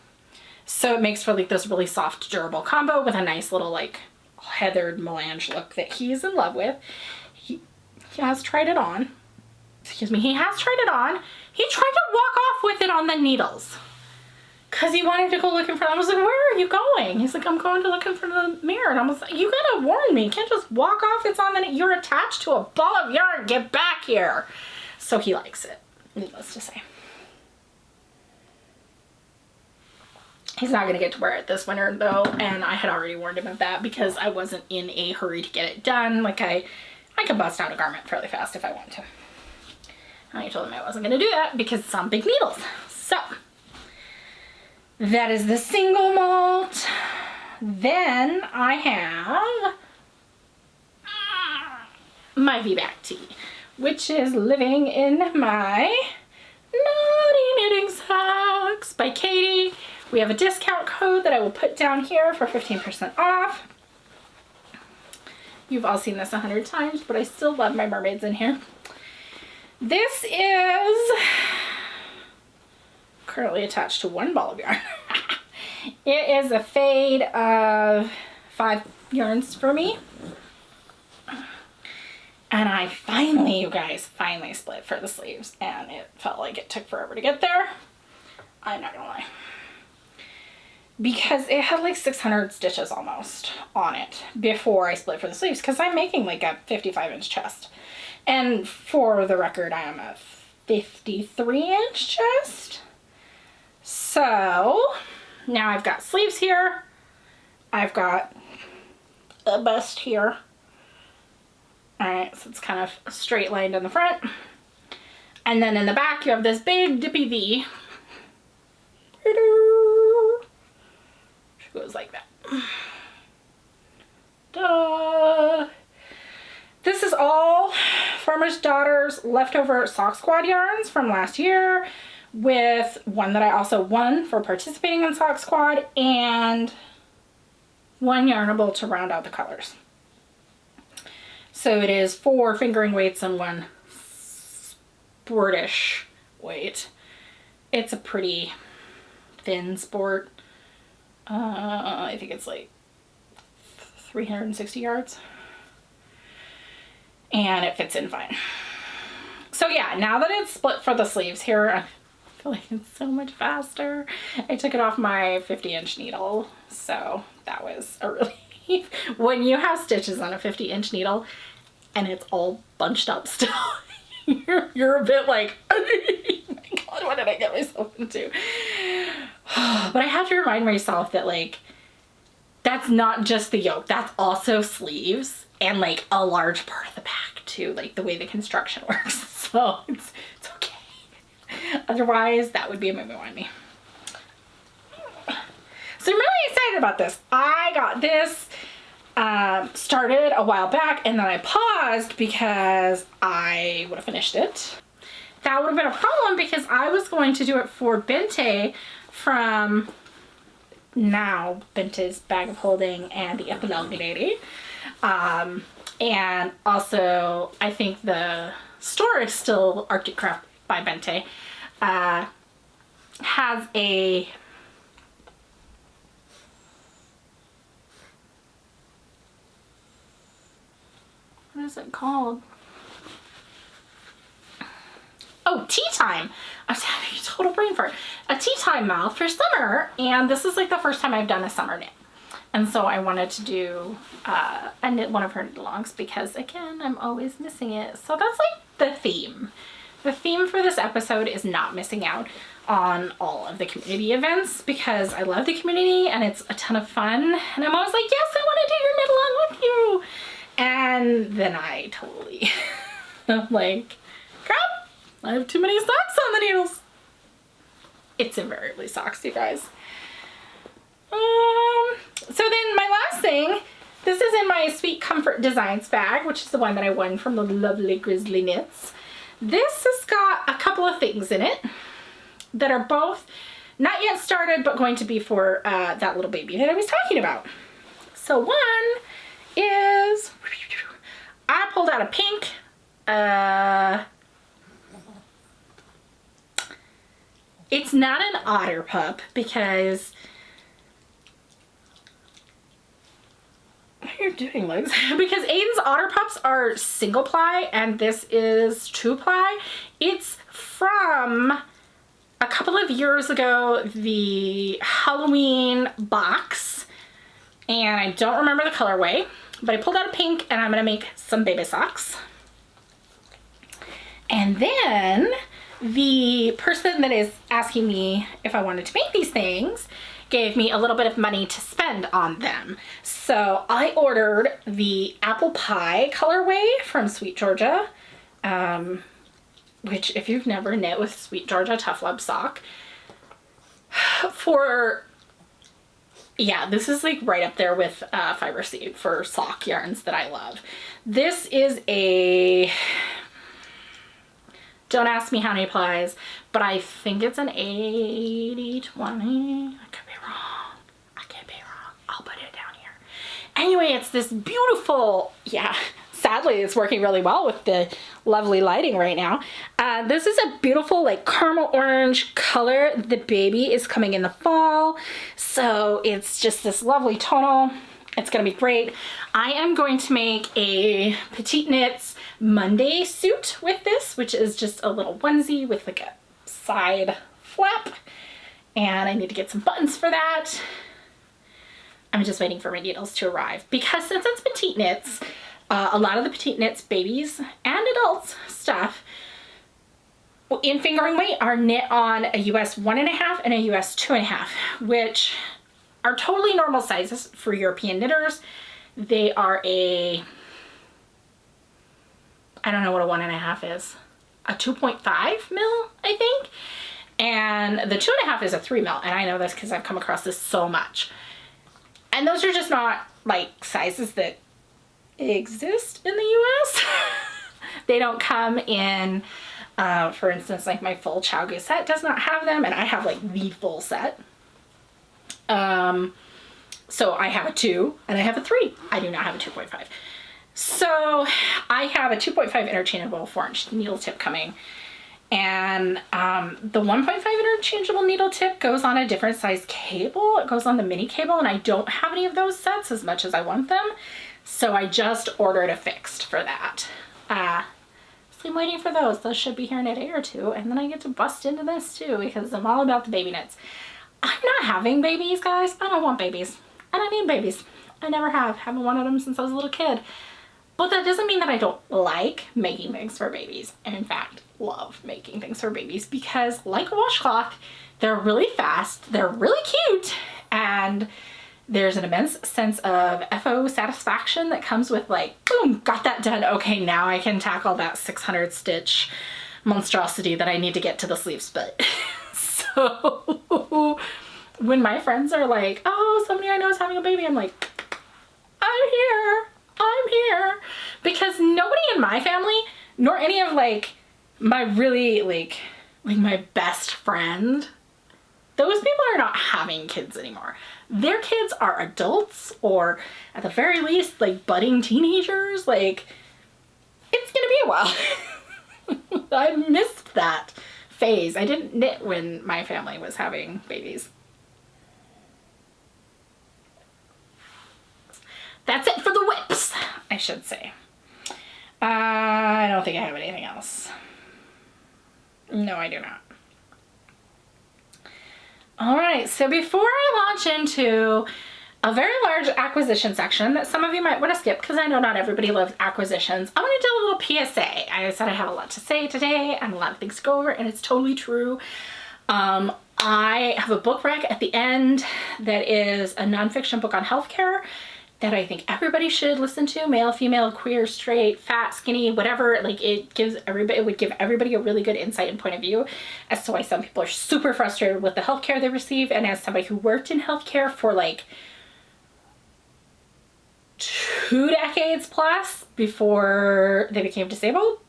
A: So it makes for like this really soft, durable combo with a nice little like heathered melange look that he's in love with. He has tried it on. Excuse me, he has tried it on. He tried to walk off with it on the needles because he wanted to go looking for them. I was like, where are you going? He's like, I'm going to look in front of the mirror. And I was like, you gotta warn me. You can't just walk off. It's on the, you're attached to a ball of yarn. Get back here. So he likes it, needless to say. He's not gonna get to wear it this winter though. And I had already warned him of that because I wasn't in a hurry to get it done. Like I could bust out a garment fairly fast if I want to. I told him I wasn't going to do that because it's on big needles. So that is the single malt. Then I have my V-back tee, which is living in my Naughty Knitting Socks by Katie. We have a discount code that I will put down here for 15% off. You've all seen this 100 times, but I still love my mermaids in here. This is currently attached to 1 ball of yarn. It is a fade of 5 yarns for me. And I finally, you guys, finally split for the sleeves. And it felt like it took forever to get there. I'm not gonna lie. Because it had like 600 stitches almost on it before I split for the sleeves. Because I'm making like a 55-inch chest. And for the record, I am a 53-inch chest. So now I've got sleeves here. I've got a bust here. Alright, so it's kind of straight lined in the front. And then in the back, you have this big dippy V. She goes like that. Ta-da! This is all Farmer's Daughter's leftover Soxx Squad yarns from last year, with one that I also won for participating in Soxx Squad, and 1 yarnable to round out the colors. So it is 4 fingering weights and 1 sportish weight. It's a pretty thin sport. I think it's like 360 yards. And it fits in fine. So yeah, now that it's split for the sleeves here, I feel like it's so much faster. I took it off my 50-inch needle, so that was a relief. When you have stitches on a 50-inch needle and it's all bunched up still, you're a bit like, oh my God, what did I get myself into? But I have to remind myself that like, that's not just the yoke, that's also sleeves. And like a large part of the back too, like the way the construction works. So it's okay. Otherwise, that would be a movie on me. So I'm really excited about this. I got this started a while back, and then I paused because I would have finished it. That would have been a problem because I was going to do it for Bente from now Bente's Bag of Holding and the Epilogue Lady. And also, I think the store is still Arctic Craft by Bente. Has a what is it called? Oh, tea time. I was having a total brain fart. A tea time mouth for summer, and this is like the first time I've done a summer knit. And so I wanted to do a knit one of her knit-alongs because, again, I'm always missing it. So that's like the theme. The theme for this episode is not missing out on all of the community events because I love the community and it's a ton of fun. And I'm always like, yes, I want to do your knit-along with you. And then I totally, I'm like, crap, I have too many socks on the needles. It's invariably socks, you guys. So then my last thing, this is in my Sweet Comfort Designs bag, which is the one that I won from the lovely Grizzly Knits. This has got a couple of things in it that are both not yet started, but going to be for that little baby that I was talking about. So one is, I pulled out a pink, it's not an otter pup because, what are you doing, Legs? Because Aiden's otter pups are single ply and this is 2-ply. It's from a couple of years ago, the Halloween box, and I don't remember the colorway, but I pulled out a pink and I'm gonna make some baby socks. And then the person that is asking me if I wanted to make these things gave me a little bit of money to spend on them. So I ordered the apple pie colorway from Sweet Georgia, which if you've never knit with Sweet Georgia Tough Love sock, for, yeah, this is like right up there with Fiber Seed for sock yarns that I love. This is a, don't ask me how many plies, but I think it's an 80-20. I could be wrong. I could be wrong. I'll put it down here. Anyway, it's this beautiful, yeah, sadly it's working really well with the lovely lighting right now. This is a beautiful like caramel orange color. The baby is coming in the fall, so it's just this lovely tonal. It's gonna be great. I am going to make a Petite Knits Monday suit with this, which is just a little onesie with like a side flap, and I need to get some buttons for that. I'm just waiting for my needles to arrive because since it's Petite Knits, a lot of the Petite Knits babies and adults stuff in fingering weight are knit on a US 1.5 and a US 2.5, which are totally normal sizes for European knitters. They are a, I don't know what a 1.5 is, a 2.5 mil, I think. And the 2.5 is a 3 mil. And I know this because I've come across this so much. And those are just not like sizes that exist in the US. They don't come in, for instance, like my full Chow Goose set does not have them. And I have like the full set. So I have a 2 and I have a 3. I do not have a 2.5. So I have a 2.5 interchangeable 4-inch needle tip coming, and the 1.5 interchangeable needle tip goes on a different size cable. It goes on the mini cable, and I don't have any of those sets as much as I want them. So I just ordered a fixed for that. So I'm waiting for those. Those should be here in a day or two, and then I get to bust into this too because I'm all about the baby knits. I'm not having babies, guys. I don't want babies. I don't need babies. I never have. Haven't wanted them since I was a little kid. But that doesn't mean that I don't like making things for babies. And in fact, love making things for babies because like a washcloth, they're really fast, they're really cute, and there's an immense sense of FO satisfaction that comes with like, boom, got that done. Okay, now I can tackle that 600 stitch monstrosity that I need to get to the sleeve split. So when my friends are like, oh, somebody I know is having a baby, I'm like, I'm because nobody in my family, nor any of like my really like my best friend, those people are not having kids anymore. Their kids are adults, or at the very least, like budding teenagers. Like, it's gonna be a while. I missed that phase. I didn't knit when my family was having babies. That's it for the whips, I should say. I don't think I have anything else. No, I do not. All right, so before I launch into a very large acquisition section that some of you might want to skip, because I know not everybody loves acquisitions, I want to do a little PSA. I said I have a lot to say today and a lot of things to go over, and it's totally true. I have a book rec at the end that is a nonfiction book on healthcare that I think everybody should listen to, male, female, queer, straight, fat, skinny, whatever. Like, it would give everybody a really good insight and point of view as to why some people are super frustrated with the healthcare they receive. And as somebody who worked in healthcare for like 2 decades plus before they became disabled,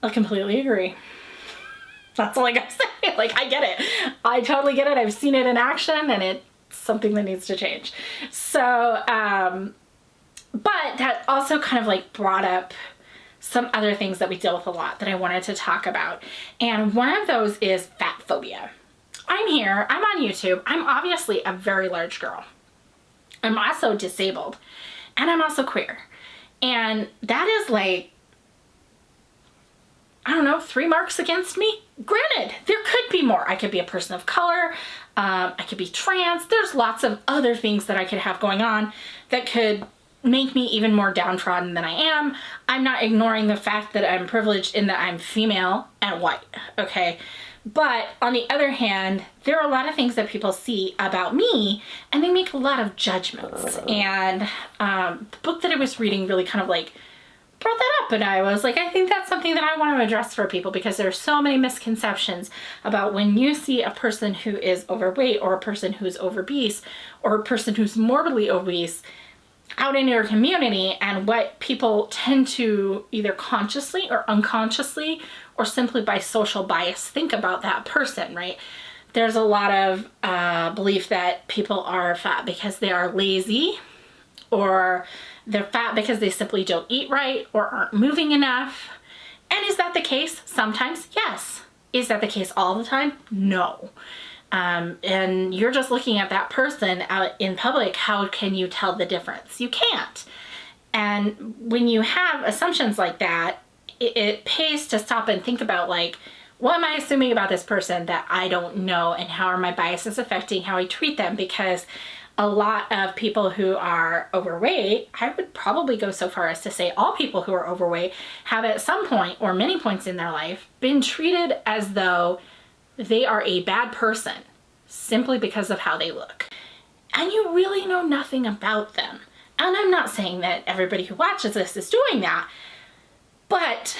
A: I completely agree. That's all I gotta say. Like, I get it. I totally get it. I've seen it in action, and it's something that needs to change. So, but that also kind of like brought up some other things that we deal with a lot that I wanted to talk about. And one of those is fatphobia. I'm here, I'm on YouTube. I'm obviously a very large girl. I'm also disabled, and I'm also queer. And that is like, I don't know, 3 marks against me. Granted, there could be more. I could be a person of color. I could be trans. There's lots of other things that I could have going on that could make me even more downtrodden than I am. I'm not ignoring the fact that I'm privileged in that I'm female and white, okay? But on the other hand, there are a lot of things that people see about me, and they make a lot of judgments. And the book that I was reading really kind of like brought that up, and I was like, I think that's something that I want to address for people, because there's so many misconceptions about when you see a person who is overweight, or a person who's obese, or a person who's morbidly obese out in your community, and what people tend to either consciously or unconsciously or simply by social bias think about that person, right? There's a lot of belief that people are fat because they are lazy, or they're fat because they simply don't eat right or aren't moving enough. And is that the case? Sometimes, yes. Is that the case all the time? No. And you're just looking at that person out in public. How can you tell the difference? You can't. And when you have assumptions like that, it pays to stop and think about, like, what am I assuming about this person that I don't know, and how are my biases affecting how I treat them? Because a lot of people who are overweight, I would probably go so far as to say all people who are overweight have at some point or many points in their life been treated as though they are a bad person simply because of how they look. And you really know nothing about them. And I'm not saying that everybody who watches this is doing that, but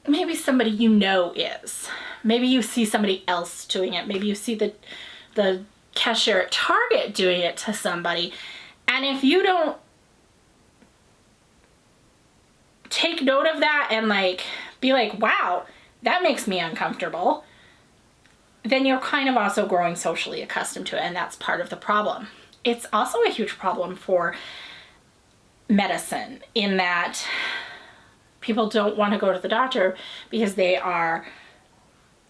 A: maybe somebody you know is. Maybe you see somebody else doing it. Maybe you see the cashier at Target doing it to somebody, and if you don't take note of that and like be like, wow, that makes me uncomfortable, then you're kind of also growing socially accustomed to it, and that's part of the problem. It's also a huge problem for medicine in that people don't want to go to the doctor because they are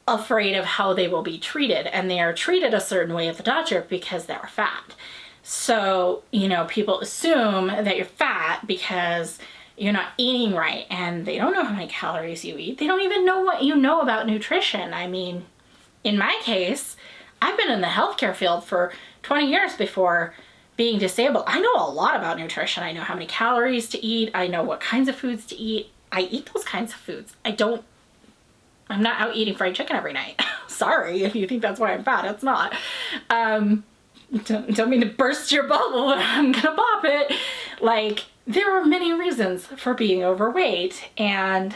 A: afraid of how they will be treated, and they are treated a certain way at the doctor because they're fat. So, you know, people assume that you're fat because you're not eating right, and they don't know how many calories you eat. They don't even know what you know about nutrition. I mean, in my case, I've been in the healthcare field for 20 years before being disabled. I know a lot about nutrition. I know how many calories to eat. I know what kinds of foods to eat. I eat those kinds of foods. I'm not out eating fried chicken every night. Sorry if you think that's why I'm fat. It's not. Don't mean to burst your bubble, but I'm gonna pop it. Like, there are many reasons for being overweight, and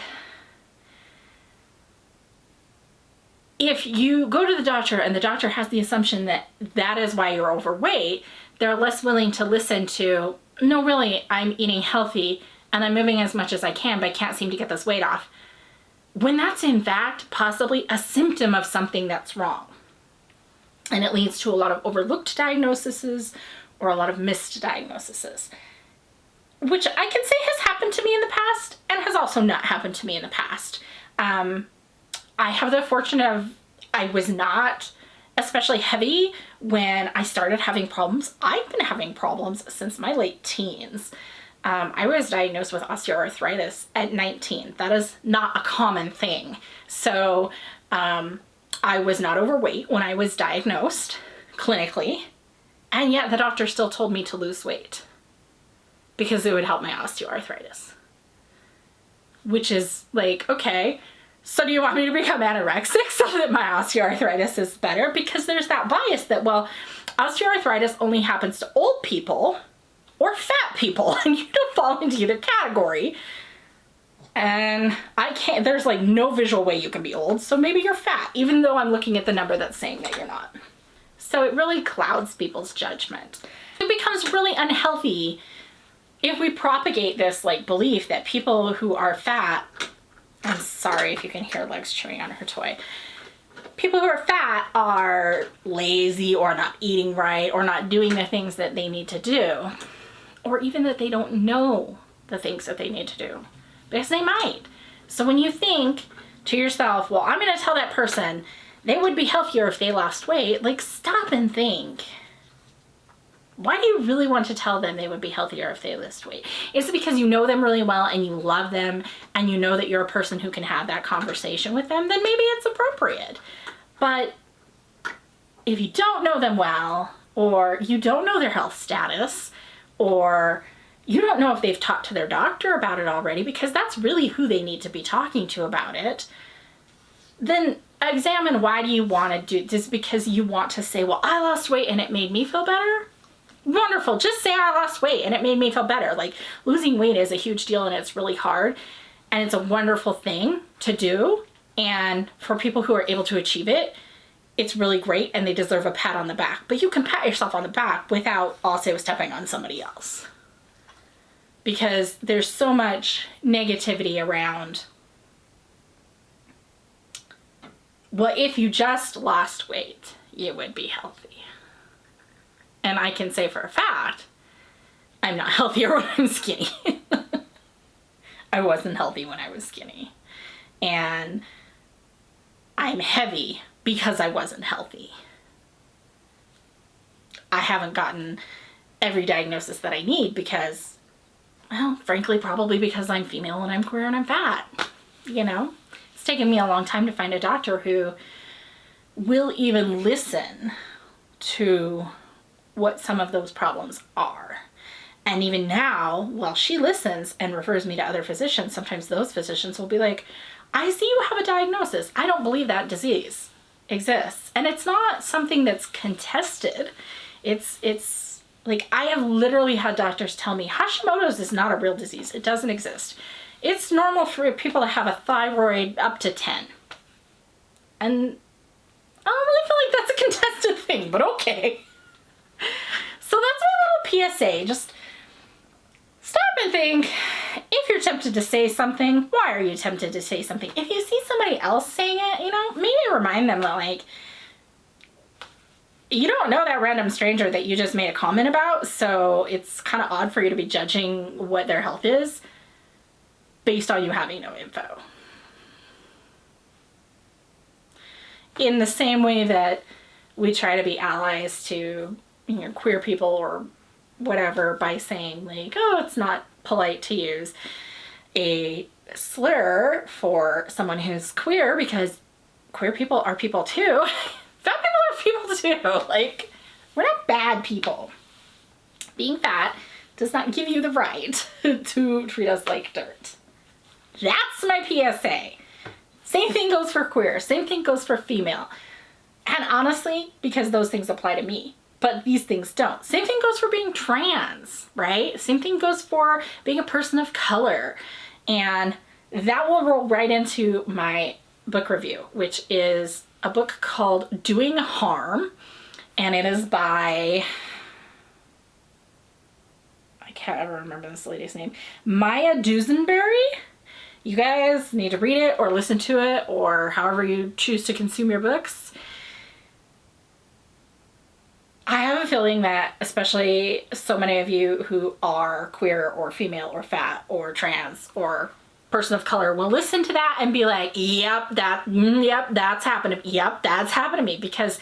A: if you go to the doctor and the doctor has the assumption that that is why you're overweight, they're less willing to listen to no, really, I'm eating healthy and I'm moving as much as I can, but I can't seem to get this weight off. When that's in fact possibly a symptom of something that's wrong. And it leads to a lot of overlooked diagnoses or a lot of missed diagnoses, which I can say has happened to me in the past and has also not happened to me in the past. I have the fortune of, I was not especially heavy when I started having problems. I've been having problems since my late teens. I was diagnosed with osteoarthritis at 19. That is not a common thing. So I was not overweight when I was diagnosed clinically, and yet the doctor still told me to lose weight because it would help my osteoarthritis. Which is like, okay, so do you want me to become anorexic so that my osteoarthritis is better? Because there's that bias that, well, osteoarthritis only happens to old people or fat people, and you don't fall into either category. And I can't, there's like no visual way you can be old, so maybe you're fat, even though I'm looking at the number that's saying that you're not. So it really clouds people's judgment. It becomes really unhealthy if we propagate this like belief that people who are fat, I'm sorry if you can hear Legs chewing on her toy, people who are fat are lazy or not eating right or not doing the things that they need to do, or even that they don't know the things that they need to do, because they might. So when you think to yourself, well, I'm going to tell that person they would be healthier if they lost weight, like, stop and think. Why do you really want to tell them they would be healthier if they lost weight? Is it because you know them really well and you love them and you know that you're a person who can have that conversation with them? Then maybe it's appropriate. But if you don't know them well, or you don't know their health status, or you don't know if they've talked to their doctor about it already, because that's really who they need to be talking to about it, then examine why do you want to do this. Because you want to say, well, I lost weight and it made me feel better? Wonderful. Just say I lost weight and it made me feel better. Like, losing weight is a huge deal and it's really hard, and it's a wonderful thing to do. And for people who are able to achieve it, it's really great and they deserve a pat on the back. But you can pat yourself on the back without also stepping on somebody else, because there's so much negativity around, well, if you just lost weight, you would be healthy. And I can say for a fact, I'm not healthier when I'm skinny. I wasn't healthy when I was skinny. And I'm heavy because I wasn't healthy. I haven't gotten every diagnosis that I need because, well, frankly, probably because I'm female and I'm queer and I'm fat. You know? It's taken me a long time to find a doctor who will even listen to what some of those problems are. And even now, while she listens and refers me to other physicians, sometimes those physicians will be like, I see you have a diagnosis. I don't believe that disease exists. And it's not something that's contested. It's like, I have literally had doctors tell me Hashimoto's is not a real disease. It doesn't exist. It's normal for people to have a thyroid up to 10. And I don't really feel like that's a contested thing, but okay. So that's my little PSA. Just stop and think. If you're tempted to say something, why are you tempted to say something? If you see somebody else saying it, you know, maybe remind them that, like, you don't know that random stranger that you just made a comment about, so it's kind of odd for you to be judging what their health is based on you having no info. In the same way that we try to be allies to, you know, queer people or whatever by saying, like, oh, it's not polite to use a slur for someone who's queer because queer people are people too. Fat people are people too. Like, we're not bad people. Being fat does not give you the right to treat us like dirt. That's my PSA. Same thing goes for queer. Same thing goes for female. And honestly, because those things apply to me, but these things don't. Same thing goes for being trans, right? Same thing goes for being a person of color. And that will roll right into my book review, which is a book called Doing Harm. And it is by, I I can't ever remember this lady's name. Maya Dusenbery. You guys need to read it or listen to it or however you choose to consume your books. I have a feeling that especially so many of you who are queer or female or fat or trans or person of color will listen to that and be like, yep, that's happened. Yep, that's happened to me, because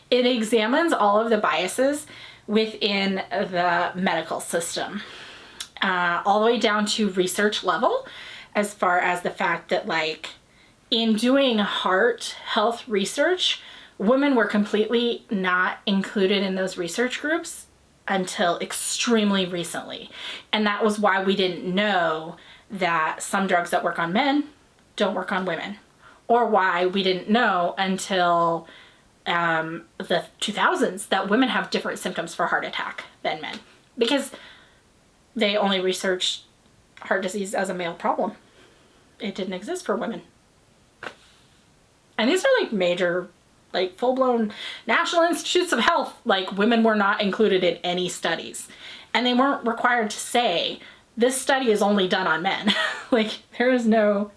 A: it examines all of the biases within the medical system, all the way down to research level, as far as the fact that, like, in doing heart health research, women were completely not included in those research groups until extremely recently. And that was why we didn't know that some drugs that work on men don't work on women, or why we didn't know until the 2000s that women have different symptoms for heart attack than men, because they only researched heart disease as a male problem. It didn't exist for women. And these are like major, like full-blown National Institutes of Health, like women were not included in any studies, and they weren't required to say this study is only done on men. Like, there is no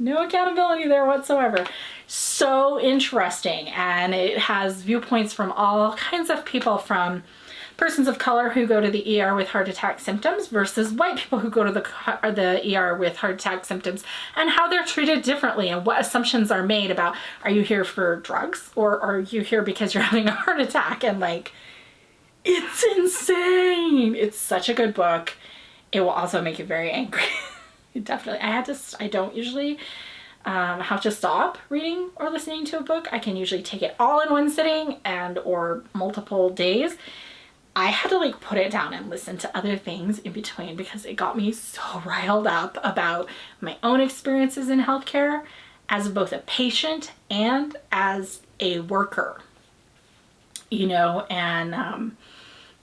A: accountability there whatsoever. So interesting, and it has viewpoints from all kinds of people, from persons of color who go to the ER with heart attack symptoms versus white people who go to the ER with heart attack symptoms, and how they're treated differently and what assumptions are made about, are you here for drugs or are you here because you're having a heart attack? And like, it's insane. It's such a good book. It will also make you very angry. Definitely. I don't usually have to stop reading or listening to a book. I can usually take it all in one sitting or multiple days. I had to like put it down and listen to other things in between, because it got me so riled up about my own experiences in healthcare as both a patient and as a worker, you know, and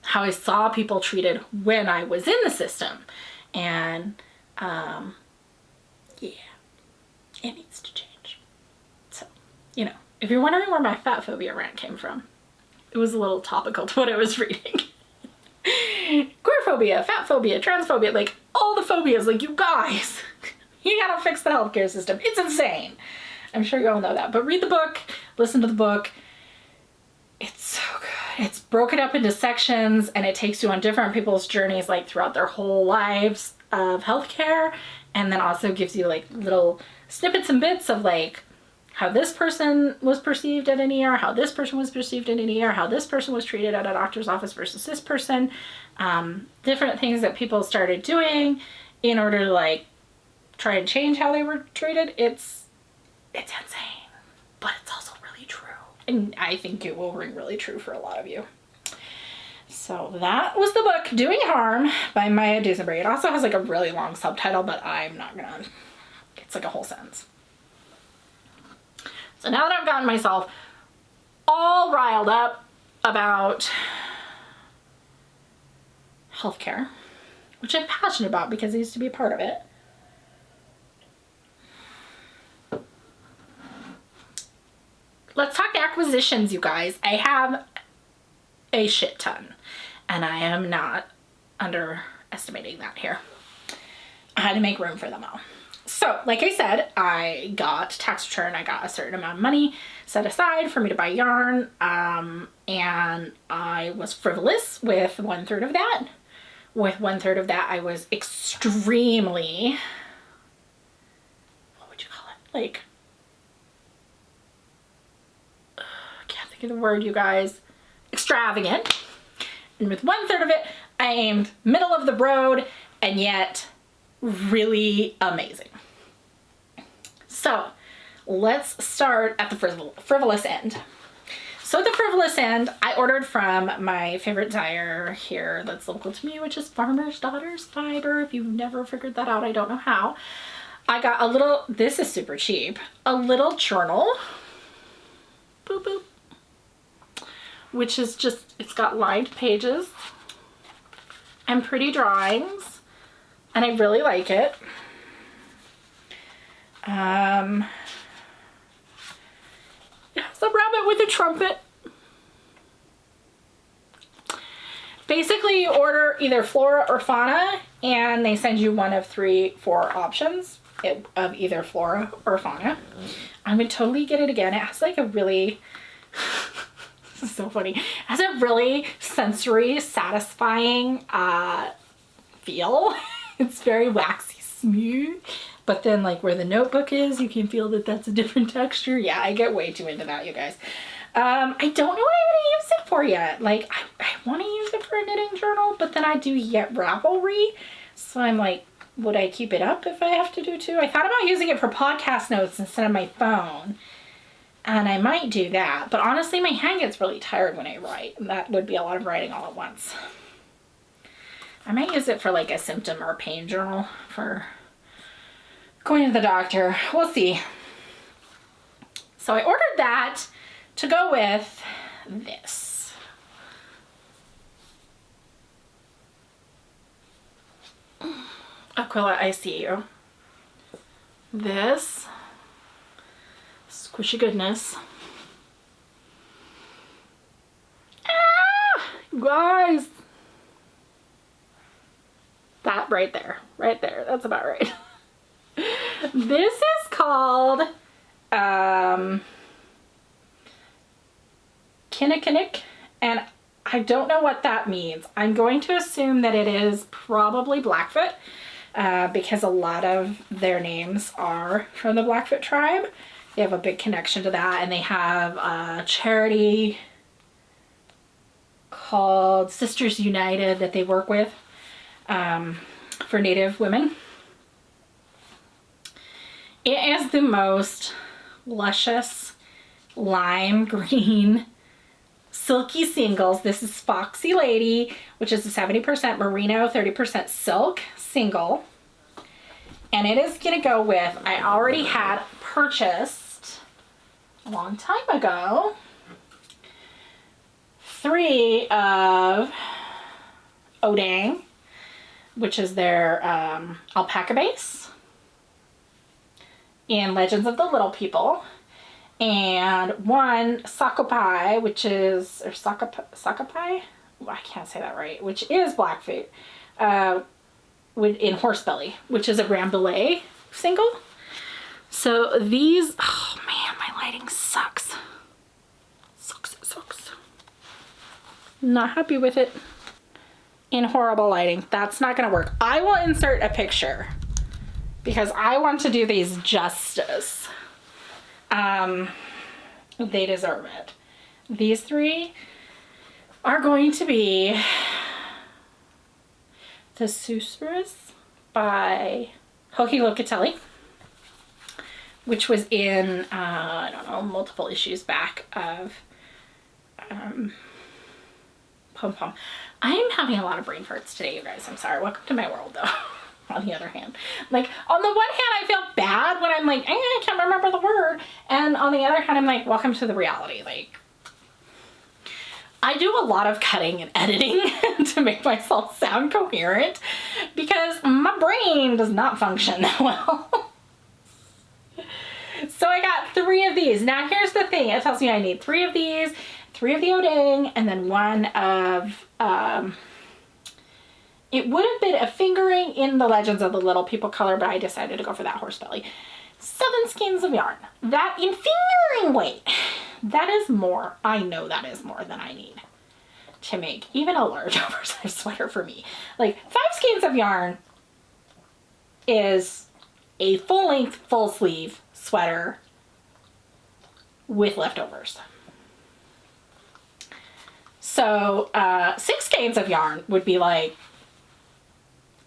A: how I saw people treated when I was in the system. And yeah, it needs to change. So, you know, if you're wondering where my fatphobia rant came from, it was a little topical to what I was reading. Queerphobia, fatphobia, transphobia, like all the phobias, like, you guys, you gotta fix the healthcare system. It's insane. I'm sure you all know that, but read the book, listen to the book. It's so good. It's broken up into sections, and it takes you on different people's journeys, like throughout their whole lives of healthcare, and then also gives you like little snippets and bits of like how this person was perceived at an ER, how this person was perceived at an ER, how this person was treated at a doctor's office versus this person, different things that people started doing in order to like try and change how they were treated. It's insane, but it's also really true. And I think it will ring really true for a lot of you. So that was the book, Doing Harm by Maya Dusenbery. It also has like a really long subtitle, but I'm not gonna, it's like a whole sentence. So now that I've gotten myself all riled up about healthcare, which I'm passionate about because I used to be a part of it, let's talk acquisitions, you guys. I have a shit ton, and I am not underestimating that here. I had to make room for them all. So, like I said, I got tax return. I got a certain amount of money set aside for me to buy yarn, and I was frivolous with 1/3 of that. With 1/3 of that, I was extremely, what would you call it? Like, I can't think of the word, you guys. Extravagant. And with 1/3 of it, I aimed middle of the road, and yet really amazing. So let's start at the frivolous end. So at the frivolous end, I ordered from my favorite dyer here that's local to me, which is Farmer's Daughters Fiber. If you've never figured that out, I don't know how. I got a little, this is super cheap, a little journal, boop boop, which is just, it's got lined pages and pretty drawings, and I really like it. It has a rabbit with a trumpet. Basically, you order either flora or fauna, and they send you one of 4 options of either flora or fauna. I would totally get it again. It has like a really, this is so funny. It has a really sensory, satisfying feel. It's very waxy smooth. But then like where the notebook is, you can feel that that's a different texture. Yeah, I get way too into that, you guys. I don't know what I'm going to use it for yet. Like, I want to use it for a knitting journal, but then I do yet Ravelry. So I'm like, would I keep it up if I have to do 2? I thought about using it for podcast notes instead of my phone. And I might do that. But honestly, my hand gets really tired when I write. And that would be a lot of writing all at once. I might use it for like a symptom or pain journal for going to the doctor. We'll see. So I ordered that to go with this. Aquila, I see you. This squishy goodness. Ah, guys. That right there, that's about right. This is called Kinnikinnick, and I don't know what that means. I'm going to assume that it is probably Blackfoot, because a lot of their names are from the Blackfoot tribe. They have a big connection to that, and they have a charity called Sisters United that they work with for Native women. It is the most luscious lime green silky singles. This is Foxy Lady, which is a 70% merino, 30% silk single. And it is going to go with, I already had purchased a long time ago 3 of Odang, which is their alpaca base, and Legends of the Little People, and 1 Soxx, which is, or Soxx, I can't say that right, which is Blackfoot, in Horsebelly, which is a Rambouillet single. So these, oh man, my lighting sucks. Sucks. Not happy with it. In horrible lighting. That's not gonna work. I will insert a picture because I want to do these justice. They deserve it. These 3 are going to be the Sutras by Hoki Locatelli, which was in, I don't know, multiple issues back of Pom Pom. I am having a lot of brain farts today, you guys. I'm sorry. Welcome to my world, though. On the other hand, like, on the one hand, I feel bad when I'm like, I can't remember the word. And on the other hand, I'm like, welcome to the reality. Like, I do a lot of cutting and editing to make myself sound coherent because my brain does not function that well. So I got 3 of these. Now here's the thing. It tells me I need 3 of these, 3 of the Odang, and then 1 of, it would have been a fingering in the Legends of the Little People color, but I decided to go for that Horsebelly. 7 skeins of yarn. That in fingering weight, that is more. I know that is more than I need to make even a large oversized sweater for me. Like 5 skeins of yarn is a full length, full sleeve sweater with leftovers. So 6 skeins of yarn would be like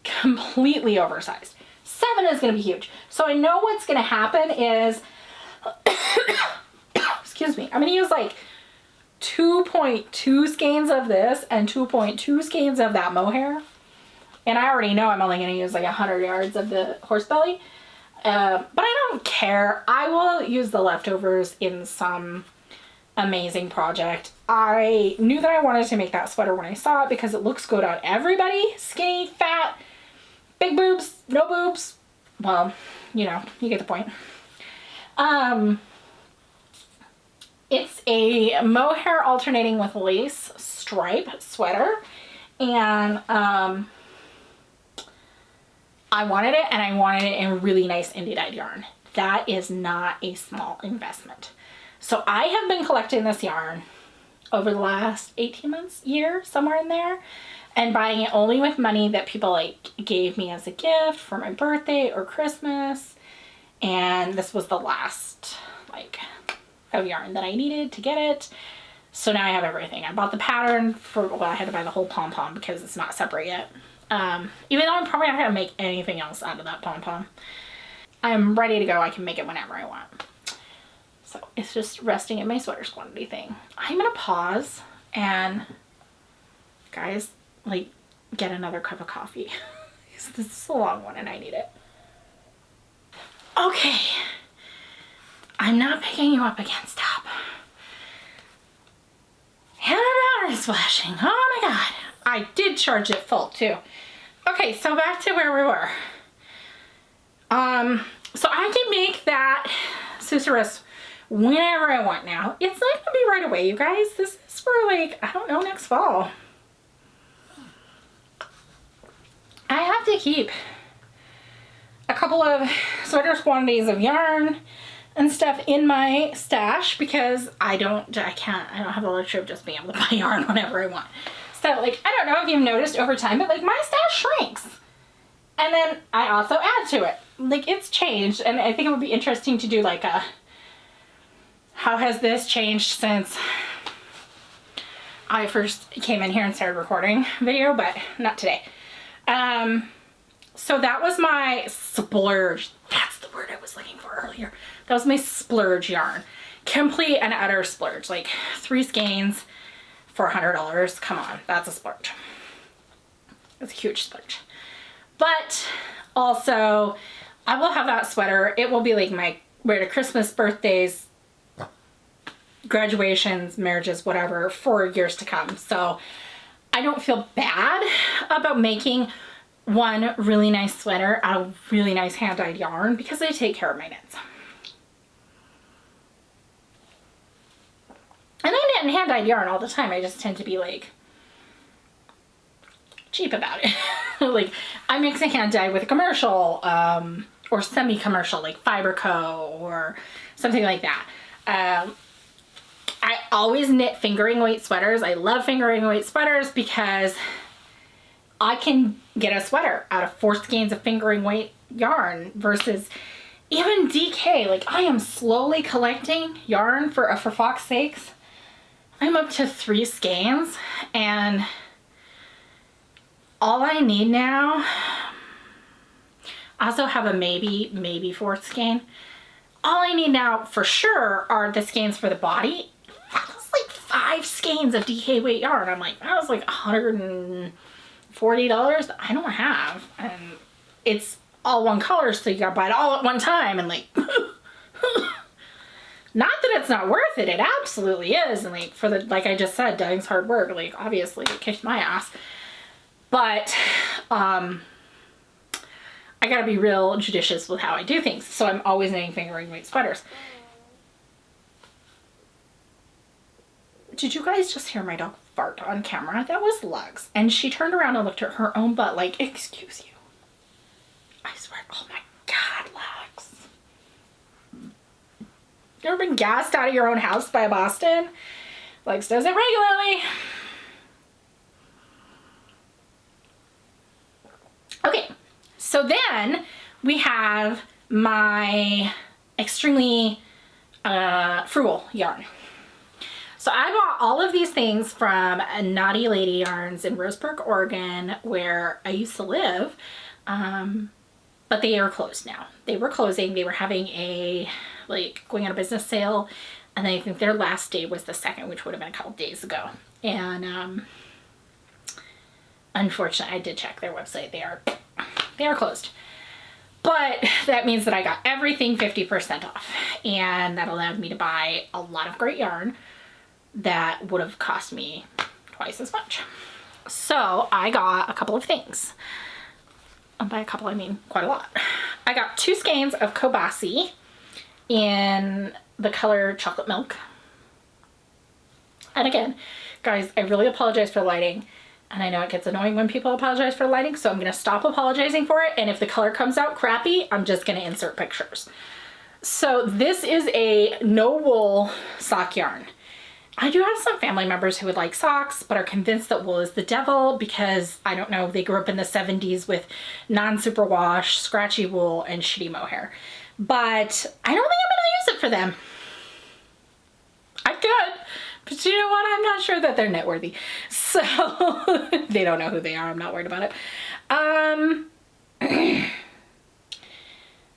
A: completely oversized. 7 is going to be huge. So I know what's going to happen is, excuse me, I'm going to use like 2.2 skeins of this and 2.2 skeins of that mohair. And I already know I'm only going to use like 100 yards of the Horsebelly. But I don't care. I will use the leftovers in some amazing project. I knew that I wanted to make that sweater when I saw it because it looks good on everybody. Skinny, fat, big boobs, no boobs. Well, you know, you get the point. It's a mohair alternating with lace stripe sweater. And I wanted it, and I wanted it in really nice indie dyed yarn. That is not a small investment. So I have been collecting this yarn over the last 18 months, year, somewhere in there, and buying it only with money that people like gave me as a gift for my birthday or Christmas. And this was the last like of yarn that I needed to get it. So now I have everything. I bought the pattern for, well, I had to buy the whole pom-pom because it's not separate yet. Even though I'm probably not gonna make anything else out of that pom-pom. I'm ready to go. I can make it whenever I want. So it's just resting in my sweaters quantity thing. I'm gonna pause and, guys, like, get another cup of coffee. This is a long one and I need it. Okay. I'm not picking you up again. Stop. And my battery's flashing. Oh my god. I did charge it full too. Okay, so back to where we were. So I can make that susurrus whenever I want now. It's not gonna be right away, you guys. This is for like, I don't know, next fall. I have to keep a couple of sweaters quantities of yarn and stuff in my stash because I don't have the luxury of just being able to buy yarn whenever I want. So like, I don't know if you've noticed over time, but like my stash shrinks. And then I also add to it. Like, it's changed, and I think it would be interesting to do like a, how has this changed since I first came in here and started recording video, but not today. So that was my splurge. That's the word I was looking for earlier. That was my splurge yarn. Complete and utter splurge. Like 3 skeins for $100. Come on, that's a splurge. It's a huge splurge. But also, I will have that sweater. It will be like my wear to Christmas, birthdays, graduations, marriages, whatever, for years to come. So I don't feel bad about making one really nice sweater out of really nice hand-dyed yarn because I take care of my knits. And I knit in hand-dyed yarn all the time. I just tend to be like cheap about it. Like, I mix a hand-dyed with a commercial or semi-commercial like Fiberco or something like that. I always knit fingering weight sweaters. I love fingering weight sweaters because I can get a sweater out of 4 skeins of fingering weight yarn versus even DK. Like, I am slowly collecting yarn for Fox's sakes. I'm up to 3 skeins, and all I need now, I also have a maybe 4th skein. All I need now for sure are the skeins for the body. That was like 5 skeins of DK weight yarn. I'm like, that was like $140 I don't have. And it's all one color, so you gotta buy it all at one time, and like not that it's not worth it, it absolutely is. And like, for the, like I just said, dying's hard work. Like, obviously it kicked my ass. But I gotta be real judicious with how I do things. So I'm always knitting fingering weight sweaters. Did you guys just hear my dog fart on camera? That was Lux. And she turned around and looked at her own butt like, excuse you. I swear, oh my God, Lux. You ever been gassed out of your own house by a Boston? Lux does it regularly. Okay, so then we have my extremely frugal yarn. So I bought all of these things from Naughty Lady Yarns in Roseburg, Oregon, where I used to live, but they are closed now. They were closing. They were having a, like, going on a business sale, and I think their last day was the 2nd, which would have been a couple days ago. And unfortunately, I did check their website. They are closed. But that means that I got everything 50% off, and that allowed me to buy a lot of great yarn that would have cost me twice as much. So I got a couple of things. And by a couple, I mean quite a lot. I got 2 skeins of CoBASi in the color Chocolate Milk. And again, guys, I really apologize for the lighting. And I know it gets annoying when people apologize for the lighting, so I'm gonna stop apologizing for it. And if the color comes out crappy, I'm just gonna insert pictures. So this is a no wool sock yarn. I do have some family members who would like socks, but are convinced that wool is the devil because, I don't know, they grew up in the 70s with non-superwash, scratchy wool, and shitty mohair. But I don't think I'm gonna use it for them. I could, but you know what? I'm not sure that they're knit worthy. So they don't know who they are. I'm not worried about it.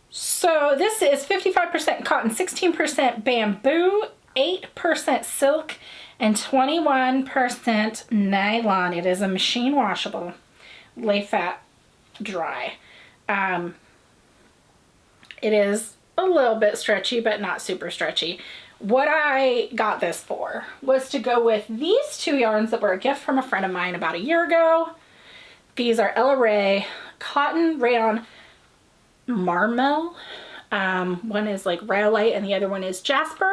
A: So this is 55% cotton, 16% bamboo, 8% silk, and 21% nylon. It is a machine washable, lay fat, dry. It is a little bit stretchy, but not super stretchy. What I got this for was to go with these two yarns that were a gift from a friend of mine about a year ago. These are Ella Ray Cotton Rayon Marmel. One is like Rhyolite and the other one is Jasper.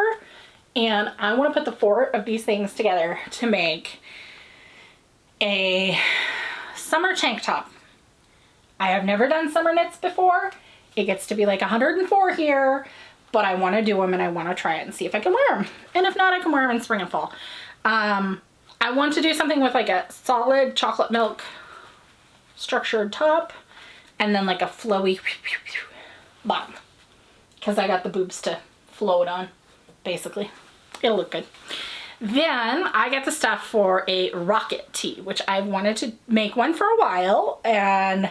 A: And I want to put the 4 of these things together to make a summer tank top. I have never done summer knits before. It gets to be like 104 here, but I want to do them and I want to try it and see if I can wear them. And if not, I can wear them in spring and fall. I want to do something with like a solid chocolate milk structured top and then like a flowy bottom, because I got the boobs to float on, basically. It'll look good. Then I get the stuff for a rocket tee, which I've wanted to make one for a while, and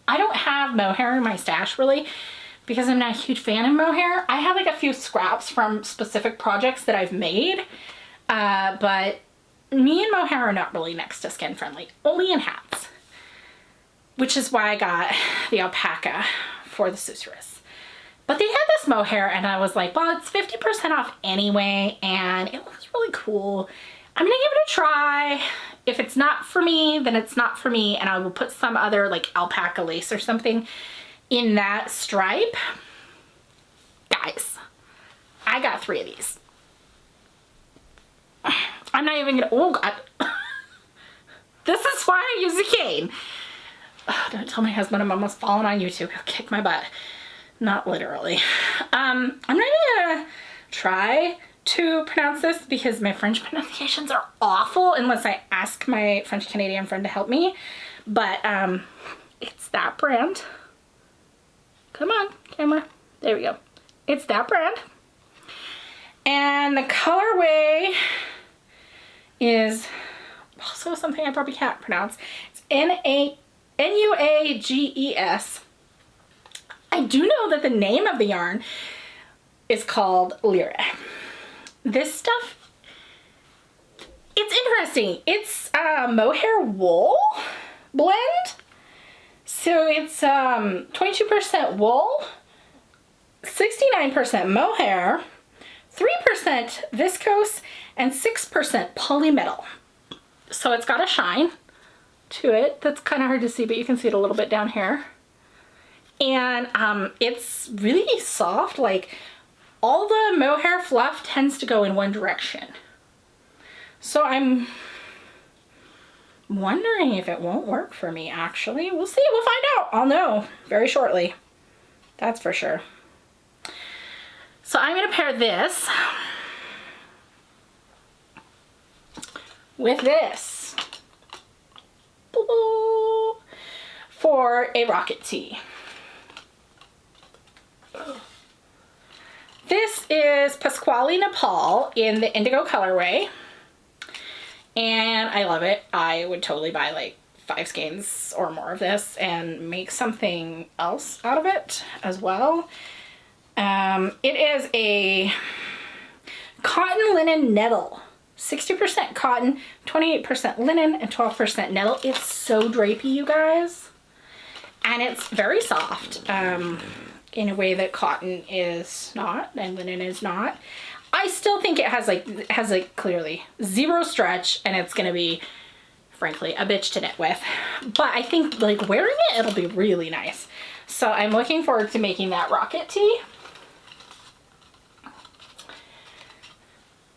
A: I don't have mohair in my stash really because I'm not a huge fan of mohair. I have like a few scraps from specific projects that I've made, but me and mohair are not really next to skin friendly, only in hats, which is why I got the Alpaca for the Susurrus. But they had this mohair and I was like, well, it's 50% off anyway and it looks really cool. I'm gonna give it a try. If it's not for me, then it's not for me, and I will put some other like alpaca lace or something in that stripe. Guys, I got 3 of these. I'm not even gonna, oh God. This is why I use a cane. Oh, don't tell my husband I'm almost falling on YouTube. He'll kick my butt. Not literally. I'm not even gonna try to pronounce this because my French pronunciations are awful unless I ask my French Canadian friend to help me. But it's that brand. Come on, camera. There we go. It's that brand. And the colorway is also something I probably can't pronounce. It's N-U-A-G-E-S. I do know that the name of the yarn is called Lyre. This stuff, it's interesting. It's mohair wool blend. So it's 22% wool, 69% mohair, 3% viscose, and 6% polymetal. So it's got a shine to it that's kind of hard to see, but you can see it a little bit down here. And it's really soft. Like, all the mohair fluff tends to go in one direction. So I'm wondering if it won't work for me, actually. We'll see. We'll find out. I'll know very shortly. That's for sure. So I'm going to pair this with this for a rocket tee. This is Pascuali Nepal in the indigo colorway, and I love it. I would totally buy like 5 skeins or more of this and make something else out of it as well. It is a cotton linen nettle, 60% cotton, 28% linen, and 12% nettle. It's so drapey, you guys, and it's very soft. In a way that cotton is not and linen is not. I still think it has like clearly 0 stretch, and it's gonna be, frankly, a bitch to knit with. But I think like wearing it, it'll be really nice. So I'm looking forward to making that rocket tee.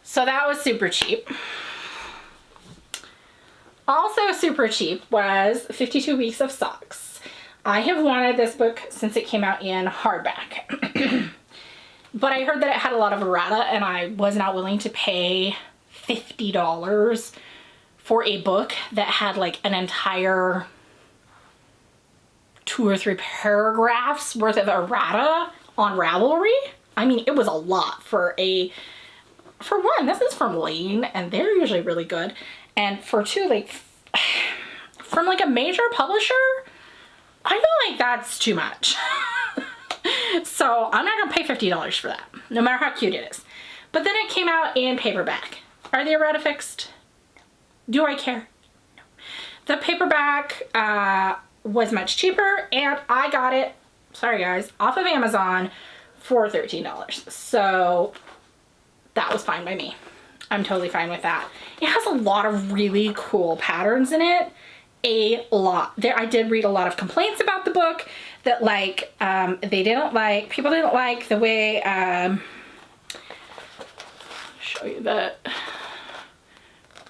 A: So that was super cheap. Also super cheap was 52 Weeks of Soxx. I have wanted this book since it came out in hardback. But I heard that it had a lot of errata and I was not willing to pay $50 for a book that had like an entire 2 or 3 paragraphs worth of errata on Ravelry. I mean, it was a lot for one, this is from Lane and they're usually really good. And for two, like from like a major publisher, I feel like that's too much. So I'm not gonna pay $50 for that, no matter how cute it is. But then it came out in paperback. Are the errata fixed? Do I care? No. The paperback was much cheaper and I got it, sorry guys, off of Amazon for $13. So that was fine by me. I'm totally fine with that. It has a lot of really cool patterns in it. A lot. I did read a lot of complaints about the book that like people didn't like the way show you that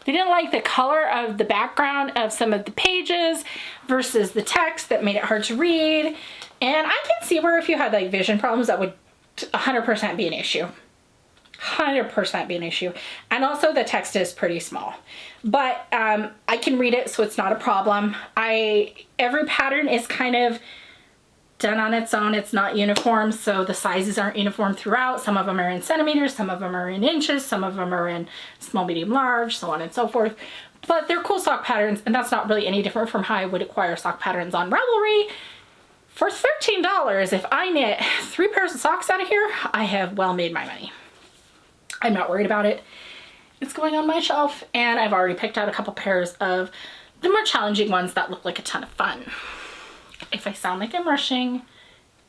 A: they didn't like the color of the background of some of the pages versus the text, that made it hard to read. And I can see where if you had like vision problems, that would 100% be an issue. 100% be an issue. And also the text is pretty small, but I can read it, so it's not a problem. Every pattern is kind of done on its own. It's not uniform, so the sizes aren't uniform throughout. Some of them are in centimeters, some of them are in inches, some of them are in small, medium, large, so on and so forth. But they're cool sock patterns, and that's not really any different from how I would acquire sock patterns on Ravelry. For $13, if I knit 3 pairs of socks out of here, I have well made my money. I'm not worried about it. It's going on my shelf, and I've already picked out a couple pairs of the more challenging ones that look like a ton of fun. If I sound like I'm rushing,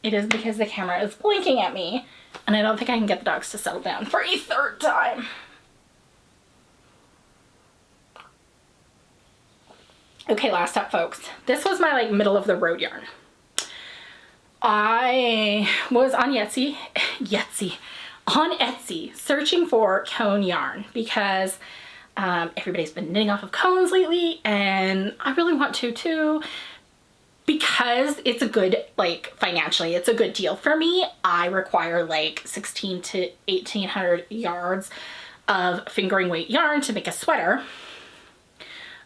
A: it is because the camera is blinking at me, and I don't think I can get the dogs to settle down for a 3rd time. Okay, last up, folks. This was my like middle of the road yarn. I was on on Etsy searching for cone yarn because everybody's been knitting off of cones lately, and I really want to too, because it's a good, like financially, it's a good deal for me. I require like 16 to 1800 yards of fingering weight yarn to make a sweater.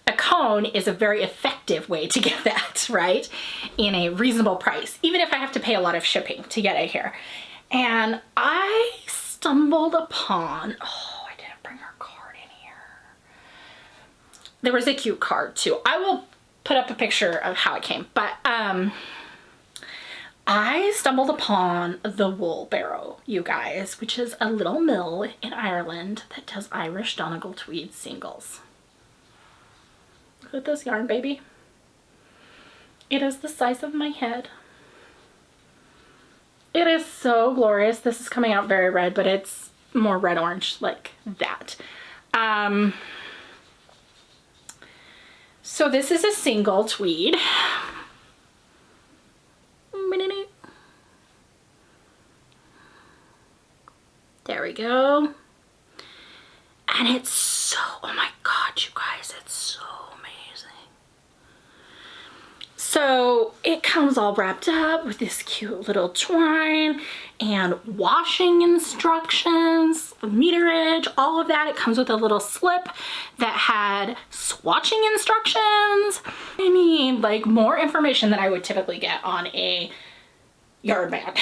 A: A cone is a very effective way to get that, right? In a reasonable price, even if I have to pay a lot of shipping to get it here. And I stumbled upon, oh, I didn't bring our card in here. There was a cute card too. I will put up a picture of how it came, but I stumbled upon the Wool Barrow, you guys, which is a little mill in Ireland that does Irish Donegal tweed singles. Look at this yarn, baby. It is the size of my head. It is so glorious. This is coming out very red, but it's more red orange like that. So this is a single tweed. There we go. And it's so, oh my God, you guys, it's so amazing. So it comes all wrapped up with this cute little twine and washing instructions, meterage, all of that. It comes with a little slip that had swatching instructions. I mean, like more information than I would typically get on a yard bag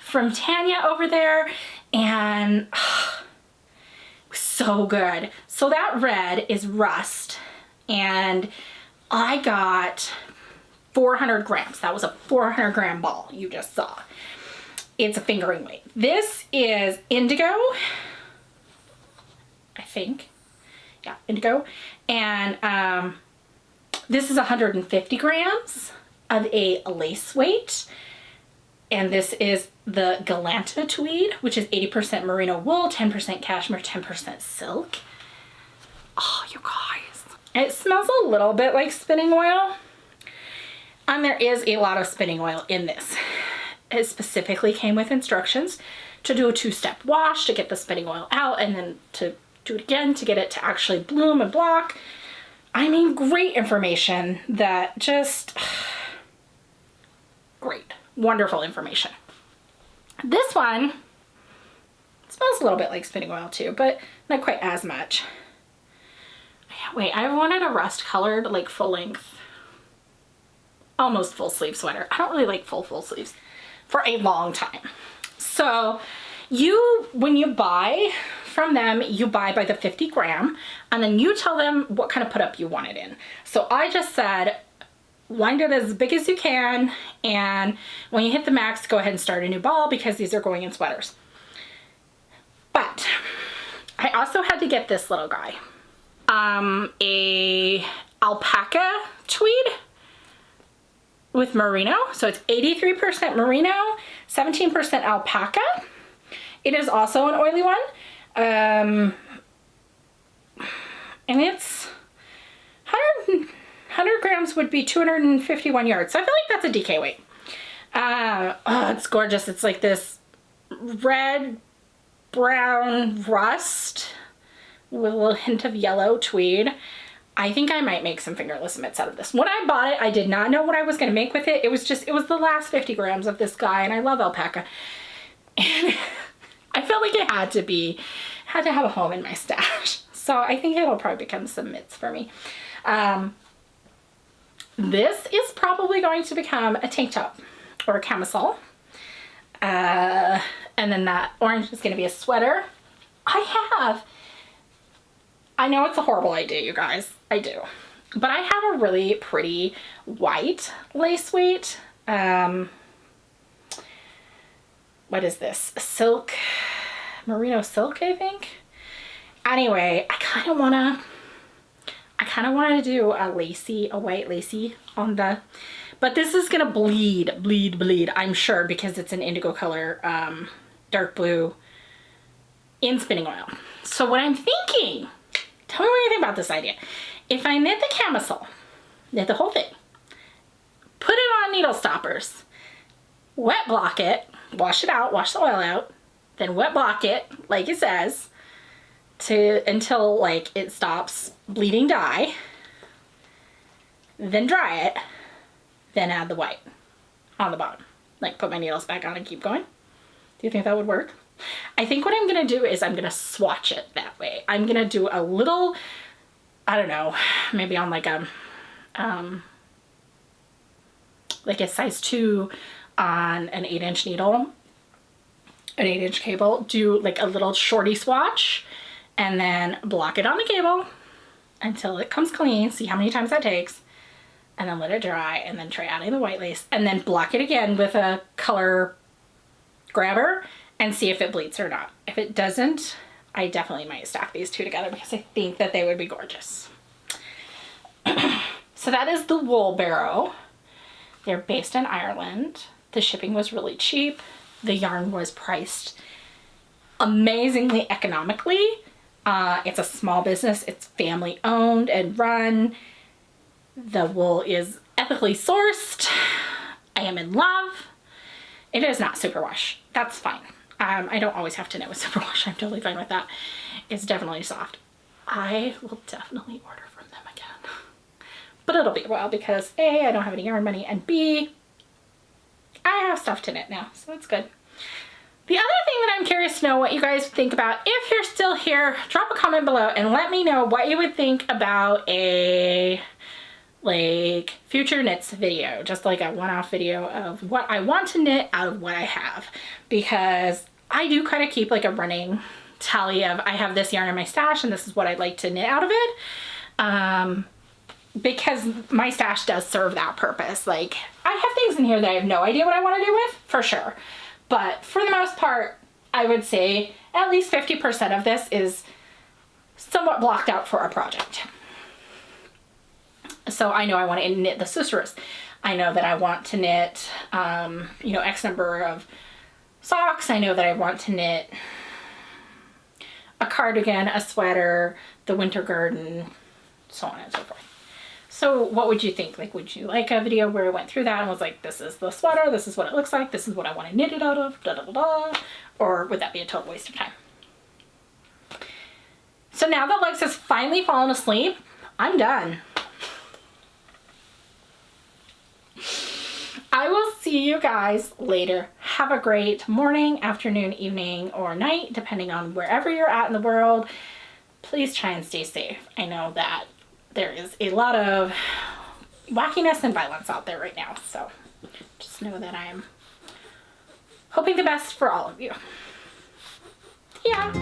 A: from Tanya over there. And so good. So that red is rust, and I got 400 grams. That was a 400 gram ball you just saw. It's a fingering weight. This is indigo, I think. Yeah, indigo. And this is 150 grams of a lace weight. And this is the Galanta tweed, which is 80% merino wool, 10% cashmere, 10% silk. Oh, you guys. It smells a little bit like spinning oil. And there is a lot of spinning oil in this. It specifically came with instructions to do a 2-step wash to get the spinning oil out and then to do it again to get it to actually bloom and block. I mean, great information that just, great, wonderful information. This one smells a little bit like spinning oil too, but not quite as much. Wait, I wanted a rust colored, like full length, almost full sleeve sweater. I don't really like full sleeves for a long time. So when you buy from them, you buy by the 50 gram, and then you tell them what kind of put up you want it in. So I just said, wind it as big as you can, and when you hit the max, go ahead and start a new ball because these are going in sweaters. But I also had to get this little guy, a alpaca tweed with merino. So it's 83% merino, 17% alpaca. It is also an oily one. And it's 100 grams would be 251 yards. So I feel like that's a DK weight. Oh, it's gorgeous. It's like this red, brown rust with a little hint of yellow tweed. I think I might make some fingerless mitts out of this. When I bought it, I did not know what I was going to make with it. It was the last 50 grams of this guy, and I love alpaca. And I felt like it had to have a home in my stash. So I think it'll probably become some mitts for me. This is probably going to become a tank top or a camisole. And then that orange is going to be a sweater. I know it's a horrible idea, you guys. I do. But I have a really pretty white lace weight. What is this? Silk, merino silk, I think. Anyway, I kind of want to do a white lacy on the, but this is going to bleed, I'm sure, because it's an indigo color, dark blue in spinning oil. So what I'm thinking, tell me what you think about this idea. If I knit the camisole, knit the whole thing, put it on needle stoppers, wet block it, wash it out, wash the oil out, then wet block it, like it says, until like it stops bleeding dye, then dry it, then add the white on the bottom. Like put my needles back on and keep going. Do you think that would work? I think what I'm gonna do is I'm gonna swatch it that way. I'm gonna do a little, I don't know, maybe on like a size 2 on an 8-inch needle, an 8-inch cable, do like a little shorty swatch, and then block it on the cable until it comes clean, see how many times that takes, and then let it dry, and then try adding the white lace, and then block it again with a color grabber and see if it bleeds or not. If it doesn't, I definitely might stack these two together because I think that they would be gorgeous. So that is the Wool Barrow. They're based in Ireland. The shipping was really cheap. The yarn was priced amazingly economically. It's a small business. It's family owned and run. The wool is ethically sourced. I am in love. It is not superwash. That's fine. I don't always have to knit with superwash. I'm totally fine with that. It's definitely soft. I will definitely order from them again. But it'll be a while because A, I don't have any yarn money, and B, I have stuff to knit now, so it's good. The other thing that I'm curious to know what you guys think about, if you're still here, drop a comment below and let me know what you would think about a like future knits video, just like a one-off video of what I want to knit out of what I have, because I do kind of keep like a running tally of I have this yarn in my stash and this is what I'd like to knit out of it, because my stash does serve that purpose. Like I have things in here that I have no idea what I want to do with, for sure, but for the most part I would say at least 50% of this is somewhat blocked out for a project. So I know I want to knit the Susurrus. I know that I want to knit, you know, X number of socks. I know that I want to knit a cardigan, a sweater, the winter garden, so on and so forth. So what would you think? Like, would you like a video where I went through that and was like, this is the sweater, this is what it looks like, this is what I want to knit it out of, da da da da, or would that be a total waste of time? So now that Lex has finally fallen asleep, I'm done. I will see you guys later. Have a great morning, afternoon, evening, or night, depending on wherever you're at in the world. Please try and stay safe. I know that there is a lot of wackiness and violence out there right now, so just know that I'm hoping the best for all of you. Yeah.